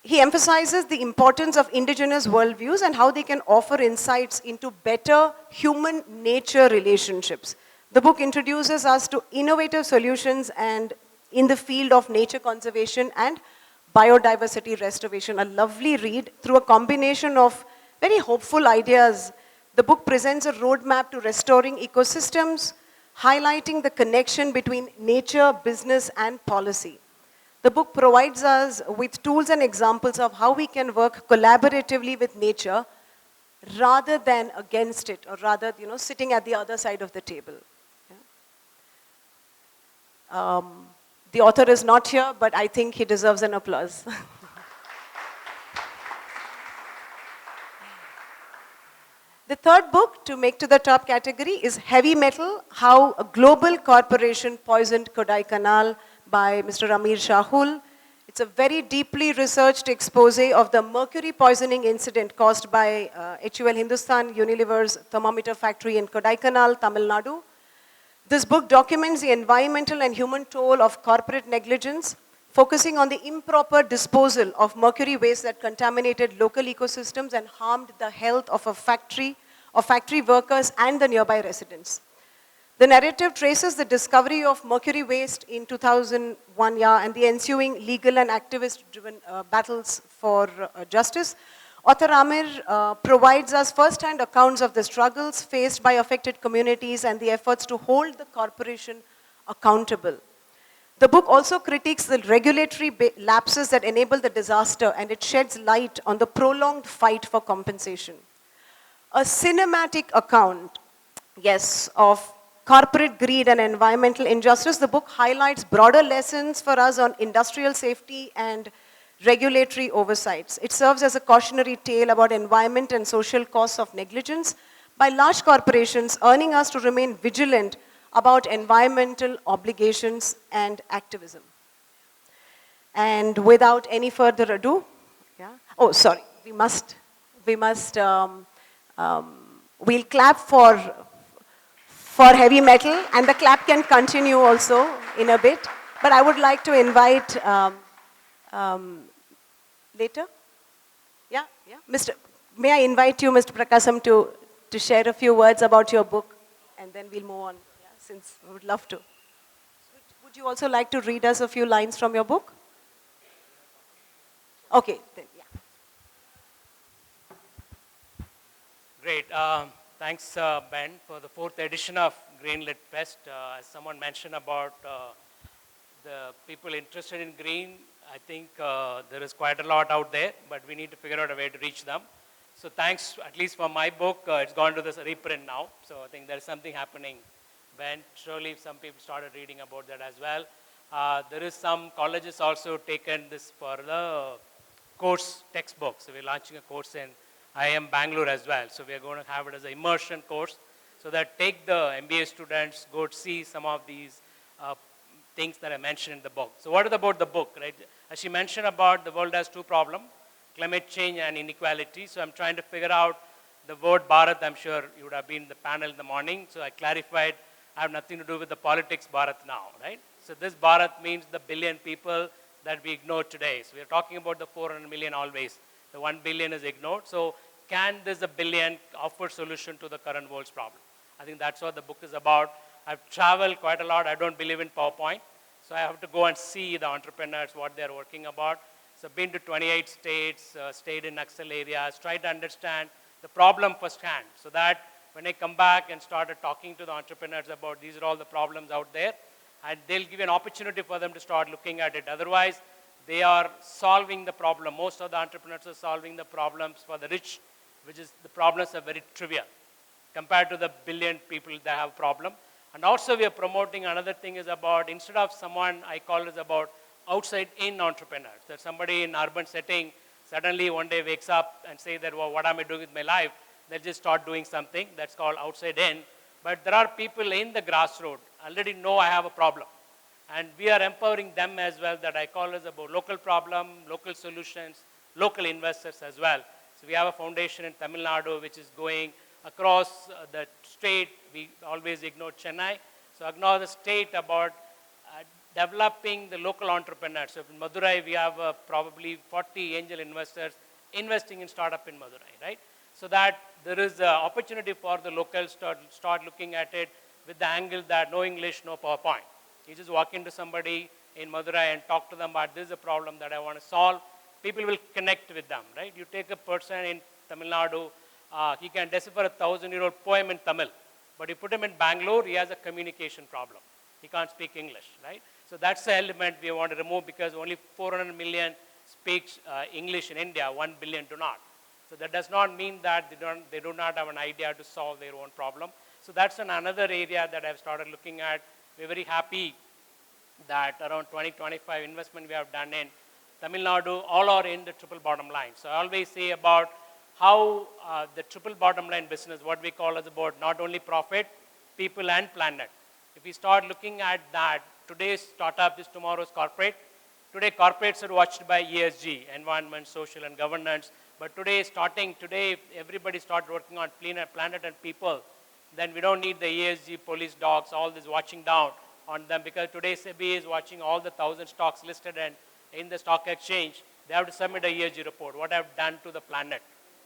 [SPEAKER 9] He emphasizes the importance of indigenous worldviews and how they can offer insights into better human-nature relationships. The book introduces us to innovative solutions and in the field of nature conservation and biodiversity restoration. A lovely read through a combination of very hopeful ideas. The book presents a roadmap to restoring ecosystems, highlighting the connection between nature, business, and policy. The book provides us with tools and examples of how we can work collaboratively with nature rather than against it, or rather, sitting at the other side of the table. Yeah. The author is not here, but I think he deserves an applause. The third book to make to the top category is Heavy Metal, How a Global Corporation Poisoned Kodaikanal, by Mr. Ameeer Shahul. It's a very deeply researched expose of the mercury poisoning incident caused by HUL Hindustan Unilever's thermometer factory in Kodaikanal, Tamil Nadu. This book documents the environmental and human toll of corporate negligence, focusing on the improper disposal of mercury waste that contaminated local ecosystems and harmed the health of factory workers and the nearby residents. The narrative traces the discovery of mercury waste in 2001, and the ensuing legal and activist-driven battles for justice. Author Ameeer provides us first-hand accounts of the struggles faced by affected communities and the efforts to hold the corporation accountable.
[SPEAKER 10] The book also critiques the regulatory lapses that enable the disaster, and it sheds light on the prolonged fight for compensation. A cinematic account, yes, of corporate greed and environmental injustice, the book highlights broader lessons for us on industrial safety and regulatory oversights. It serves as a cautionary tale about environment and social costs of negligence by large corporations, urging us to remain vigilant about environmental obligations and activism. And without any further ado, oh, sorry, we'll clap for heavy metal, and the clap can continue also in a bit. But I would like to invite later. May I invite you, Mr. Prakasam, to share a few words about your book, and then we'll move on, since I would love to. Would you also like to read us a few lines from your book? Okay, then,
[SPEAKER 11] Great. Thanks, Ben, for the 4th edition of Greenlit Fest. As someone mentioned about the people interested in green, I think there is quite a lot out there, but we need to figure out a way to reach them. So thanks, at least for my book, it's gone to this reprint now. So I think there's something happening. Ben, surely some people started reading about that as well. There is some colleges also taken this for the course textbook. So we're launching a course in IIM Bangalore as well. So we are going to have it as an immersion course, so that take the MBA students, go to see some of these things that I mentioned in the book. So what is about the book, right? As she mentioned about the world has 2 problems, climate change and inequality. So I'm trying to figure out the word Bharat. I'm sure you would have been in the panel in the morning. So I clarified, I have nothing to do with the politics Bharat now, right? So this Bharat means the billion people that we ignore today. So we are talking about the 400 million always. The 1 billion is ignored. So can this a billion offer solution to the current world's problem? I think that's what the book is about. I've traveled quite a lot. I don't believe in PowerPoint. So I have to go and see the entrepreneurs, what they're working about. So I've been to 28 states, stayed in Naxal areas, tried to understand the problem firsthand, so that when I come back and started talking to the entrepreneurs about these are all the problems out there, and they'll give you an opportunity for them to start looking at it. Otherwise, they are solving the problem. Most of the entrepreneurs are solving the problems for the rich, which is the problems are very trivial compared to the billion people that have a problem. And also we are promoting another thing is about, instead of someone, I call it about outside-in entrepreneurs. That somebody in urban setting suddenly one day wakes up and say that, well, what am I doing with my life? They'll just start doing something. That's called outside-in. But there are people in the grassroots already know I have a problem. And we are empowering them as well, that I call it about local problem, local solutions, local investors as well. So we have a foundation in Tamil Nadu which is going across the state. We always ignore Chennai. So ignore the state about developing the local entrepreneurs. So in Madurai, we have probably 40 angel investors investing in startup in Madurai, right? So that there is an opportunity for the locals to start looking at it with the angle that no English, no PowerPoint. You just walk into somebody in Madurai and talk to them about this is a problem that I want to solve. People will connect with them, right? You take a person in Tamil Nadu, he can decipher a 1,000-year-old poem in Tamil. But you put him in Bangalore, he has a communication problem. He can't speak English, right? So that's the element we want to remove, because only 400 million speaks English in India, 1 billion do not. So that does not mean that they do not have an idea to solve their own problem. So that's another area that I've started looking at. We're very happy that around 20-25 investment we have done in Tamil Nadu, all are in the triple bottom line. So I always say about how the triple bottom line business, what we call as about not only profit, people and planet. If we start looking at that, today's startup is tomorrow's corporate. Today corporates are watched by ESG, environment, social and governance. But today, if everybody start working on planet and people, then we don't need the ESG police dogs, all this watching down on them, because today SEBI is watching all the 1,000 stocks listed in the stock exchange. They have to submit a ESG report, what I've done to the planet,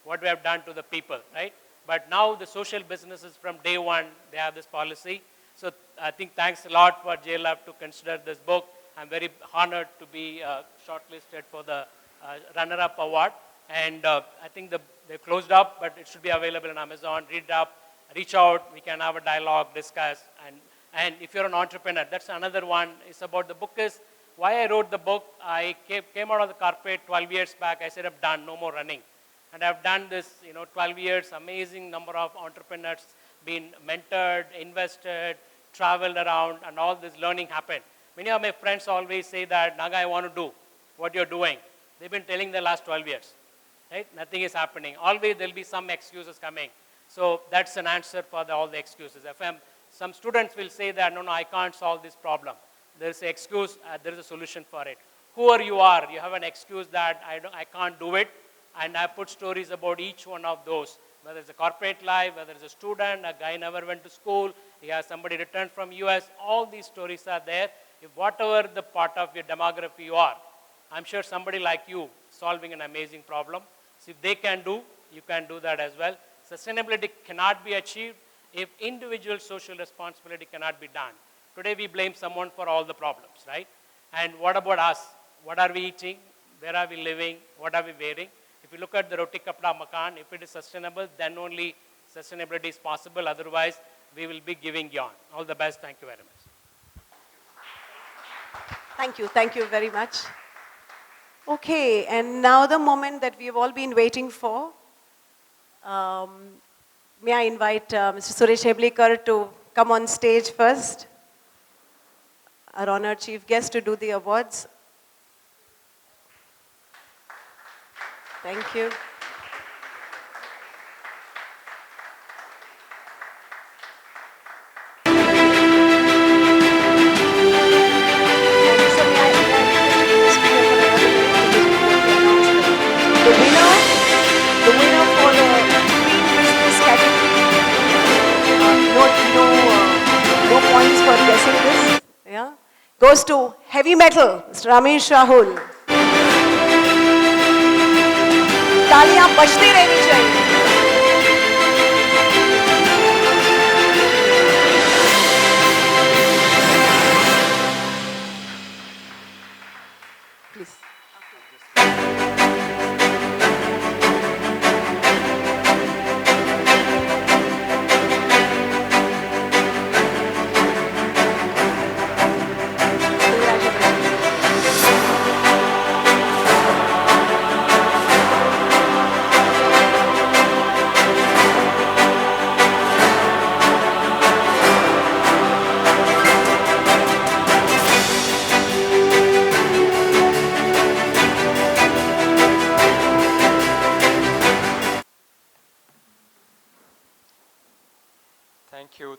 [SPEAKER 11] what we have done to the people, right? But now the social businesses from day one, they have this policy. So I think thanks a lot for GLF to consider this book. I'm very honored to be shortlisted for the runner-up award. And I think they've closed up, but it should be available on Amazon. Read it up, reach out, we can have a dialogue, discuss. And if you're an entrepreneur, that's another one. It's about the book is why I wrote the book. I came out of the corporate 12 years back. I said, I'm done, no more running. And I've done this, 12 years, amazing number of entrepreneurs, been mentored, invested, traveled around, and all this learning happened. Many of my friends always say that, Naga, I want to do what you're doing. They've been telling the last 12 years, right? Nothing is happening. Always there'll be some excuses coming. So that's an answer for all the excuses. Some students will say that, no, I can't solve this problem. There's an excuse, there's a solution for it. Whoever you are, you have an excuse that I can't do it, and I put stories about each one of those, whether it's a corporate life, whether it's a student, a guy never went to school, he has somebody returned from US, all these stories are there. If whatever the part of your demography you are, I'm sure somebody like you solving an amazing problem. So if they can do, you can do that as well. Sustainability cannot be achieved if individual social responsibility cannot be done. Today we blame someone for all the problems, right? And what about us? What are we eating? Where are we living? What are we wearing? If you look at the roti kapda makan, if it is sustainable, then only sustainability is possible. Otherwise, we will be giving yawn. All the best. Thank you very much.
[SPEAKER 10] Thank you very much. Okay, and now the moment that we've all been waiting for. May I invite Mr. Suresh Heblikar to come on stage first? Our honored chief guest to do the awards. Thank you. The winner for the Green Business category, no points for guessing this, yeah, goes to Heavy Metal, Mr. Shahul. तालियां बजती रहनी चाहिए. Please.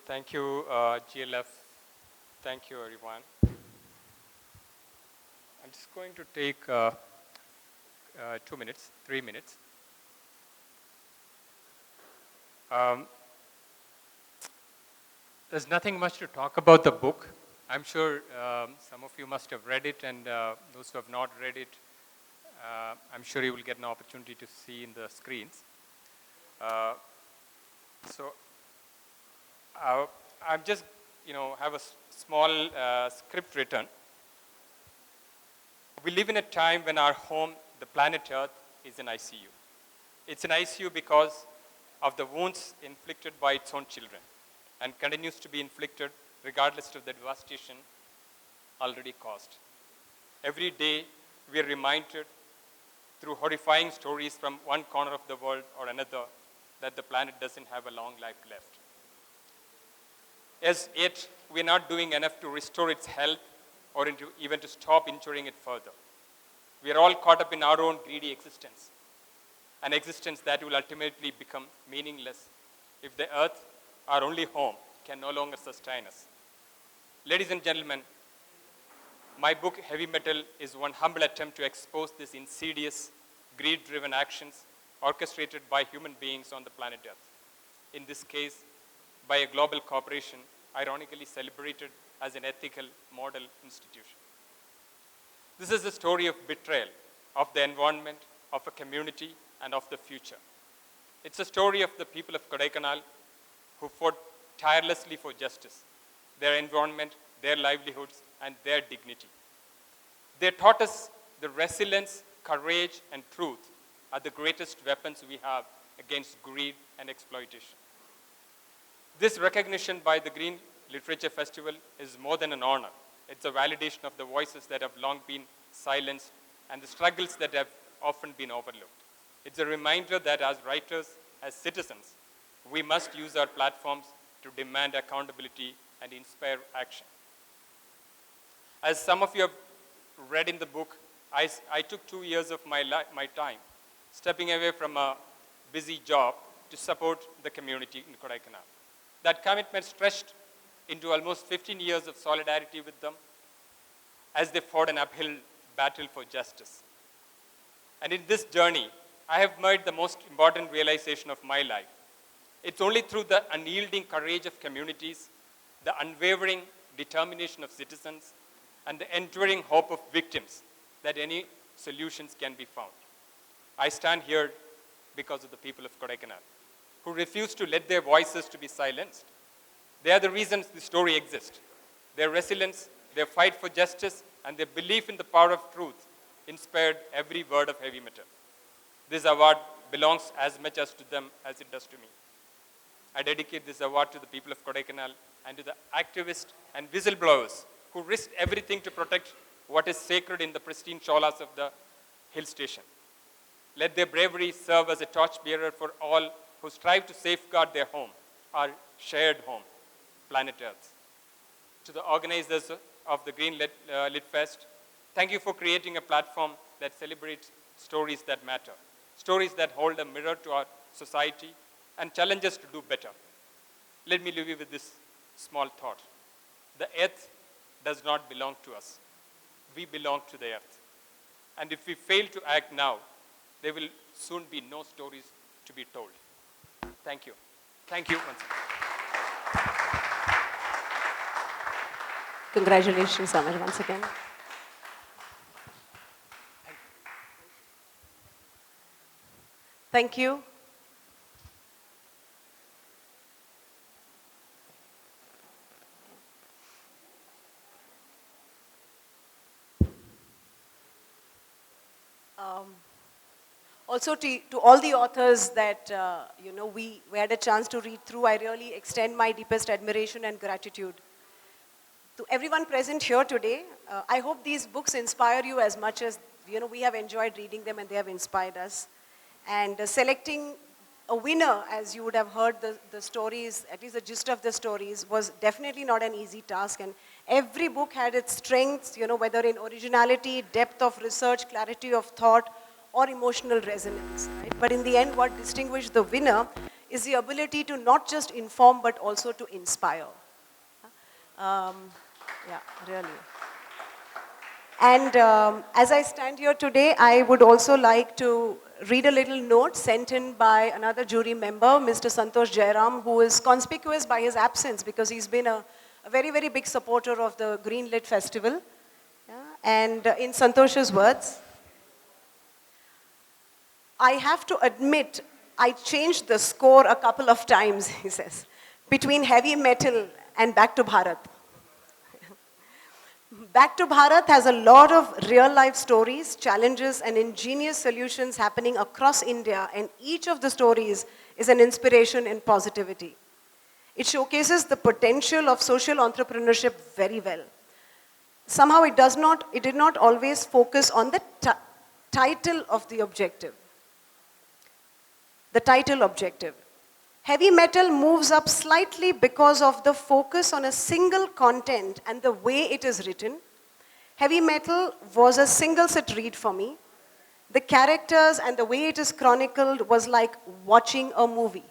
[SPEAKER 12] Thank you, GLF. Thank you, everyone. I'm just going to take 2 minutes, 3 minutes. There's nothing much to talk about the book. I'm sure some of you must have read it, and those who have not read it, I'm sure you will get an opportunity to see in the screens. I'm just, have a small script written. We live in a time when our home, the planet Earth, is an ICU. It's an ICU because of the wounds inflicted by its own children, and continues to be inflicted regardless of the devastation already caused. Every day, we are reminded through horrifying stories from one corner of the world or another that the planet doesn't have a long life left. As yet, we are not doing enough to restore its health or even to stop injuring it further. We are all caught up in our own greedy existence, an existence that will ultimately become meaningless if the earth, our only home, can no longer sustain us. Ladies and gentlemen, my book, Heavy Metal, is one humble attempt to expose these insidious, greed-driven actions orchestrated by human beings on the planet Earth. In this case, by a global corporation, ironically celebrated as an ethical model institution. This is the story of betrayal of the environment, of a community, and of the future. It's a story of the people of Kodaikanal who fought tirelessly for justice, their environment, their livelihoods, and their dignity. They taught us the resilience, courage, and truth are the greatest weapons we have against greed and exploitation. This recognition by the Green Literature Festival is more than an honor. It's a validation of the voices that have long been silenced and the struggles that have often been overlooked. It's a reminder that as writers, as citizens, we must use our platforms to demand accountability and inspire action. As some of you have read in the book, I took 2 years of my time stepping away from a busy job to support the community in Kodaikanal. That commitment stretched into almost 15 years of solidarity with them as they fought an uphill battle for justice. And in this journey, I have made the most important realization of my life. It's only through the unyielding courage of communities, the unwavering determination of citizens, and the enduring hope of victims that any solutions can be found. I stand here because of the people of Kodaikanal, who refuse to let their voices to be silenced. They are the reasons the story exists. Their resilience, their fight for justice, and their belief in the power of truth inspired every word of Heavy Metal. This award belongs as much as to them as it does to me. I dedicate this award to the people of Kodaikanal and to the activists and whistleblowers who risked everything to protect what is sacred in the pristine sholas of the hill station. Let their bravery serve as a torchbearer for all who strive to safeguard their home, our shared home, planet Earth. To the organizers of the Green Lit Fest, thank you for creating a platform that celebrates stories that matter, stories that hold a mirror to our society and challenge us to do better. Let me leave you with this small thought. The earth does not belong to us. We belong to the earth. And if we fail to act now, there will soon be no stories to be told. Thank you. Thank you once again.
[SPEAKER 10] Congratulations, Ameer, once again. Thank you. Also to all the authors that we had a chance to read through, I really extend my deepest admiration and gratitude. To everyone present here today, I hope these books inspire you as much as we have enjoyed reading them and they have inspired us. And selecting a winner, as you would have heard the stories, at least the gist of the stories, was definitely not an easy task. And every book had its strengths, whether in originality, depth of research, clarity of thought, or emotional resonance. Right? But in the end, what distinguished the winner is the ability to not just inform, but also to inspire. Yeah, really. And as I stand here today, I would also like to read a little note sent in by another jury member, Mr. Santosh Jairam, who is conspicuous by his absence because he's been a very, very big supporter of the Green Lit Festival. Yeah? And in Santosh's words, I have to admit, I changed the score a couple of times, he says, between Heavy Metal and Back to Bharat. Back to Bharat has a lot of real-life stories, challenges, and ingenious solutions happening across India, and each of the stories is an inspiration and positivity. It showcases the potential of social entrepreneurship very well. Somehow it did not always focus on the title of the objective. The title objective. Heavy Metal moves up slightly because of the focus on a single content and the way it is written. Heavy Metal was a single sit read for me. The characters and the way it is chronicled was like watching a movie.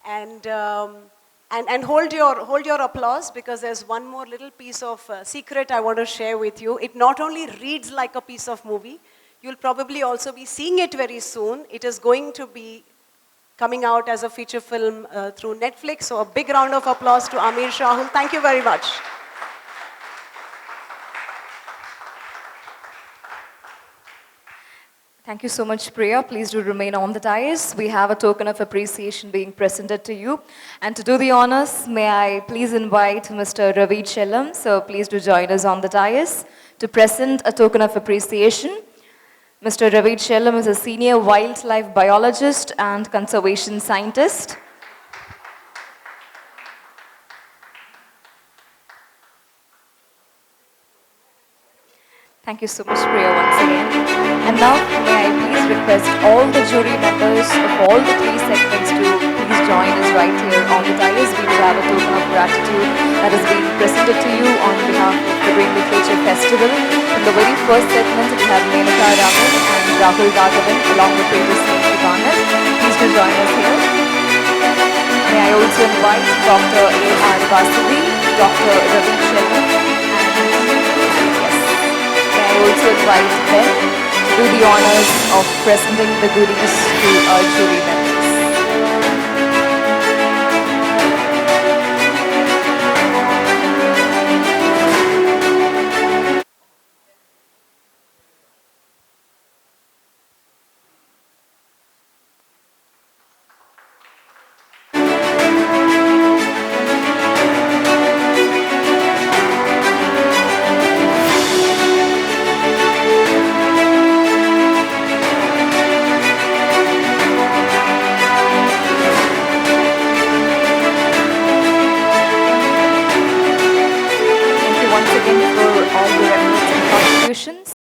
[SPEAKER 10] And hold your applause, because there's one more little piece of secret I want to share with you. It not only reads like a piece of movie, you'll probably also be seeing it very soon. It is going to be coming out as a feature film through Netflix. So a big round of applause to Ameeer, Shahul. Thank you very much.
[SPEAKER 1] Thank you so much, Priya. Please do remain on the dais. We have a token of appreciation being presented to you. And to do the honors, may I please invite Mr. Ravi Chellam. So please do join us on the dais to present a token of appreciation. Mr. Ravi Chellam is a senior wildlife biologist and conservation scientist. Thank you so much, Priya, once again. And now, may I please request all the jury members of all the 3 segments to please join us right here on the dais. We will have a token of gratitude that is being presented to you on behalf of the Green Literature Festival. In the very first segment, we have Menaka Raman and Rahul Raghavan along with Pages Shivanan. Please do join us here. May I also invite Dr. A.R. Vasudev, Dr. Ravi Shelvan, I also invite Ben to do the honors of presenting the goodies to our jury members. Once again for all your efforts and contributions.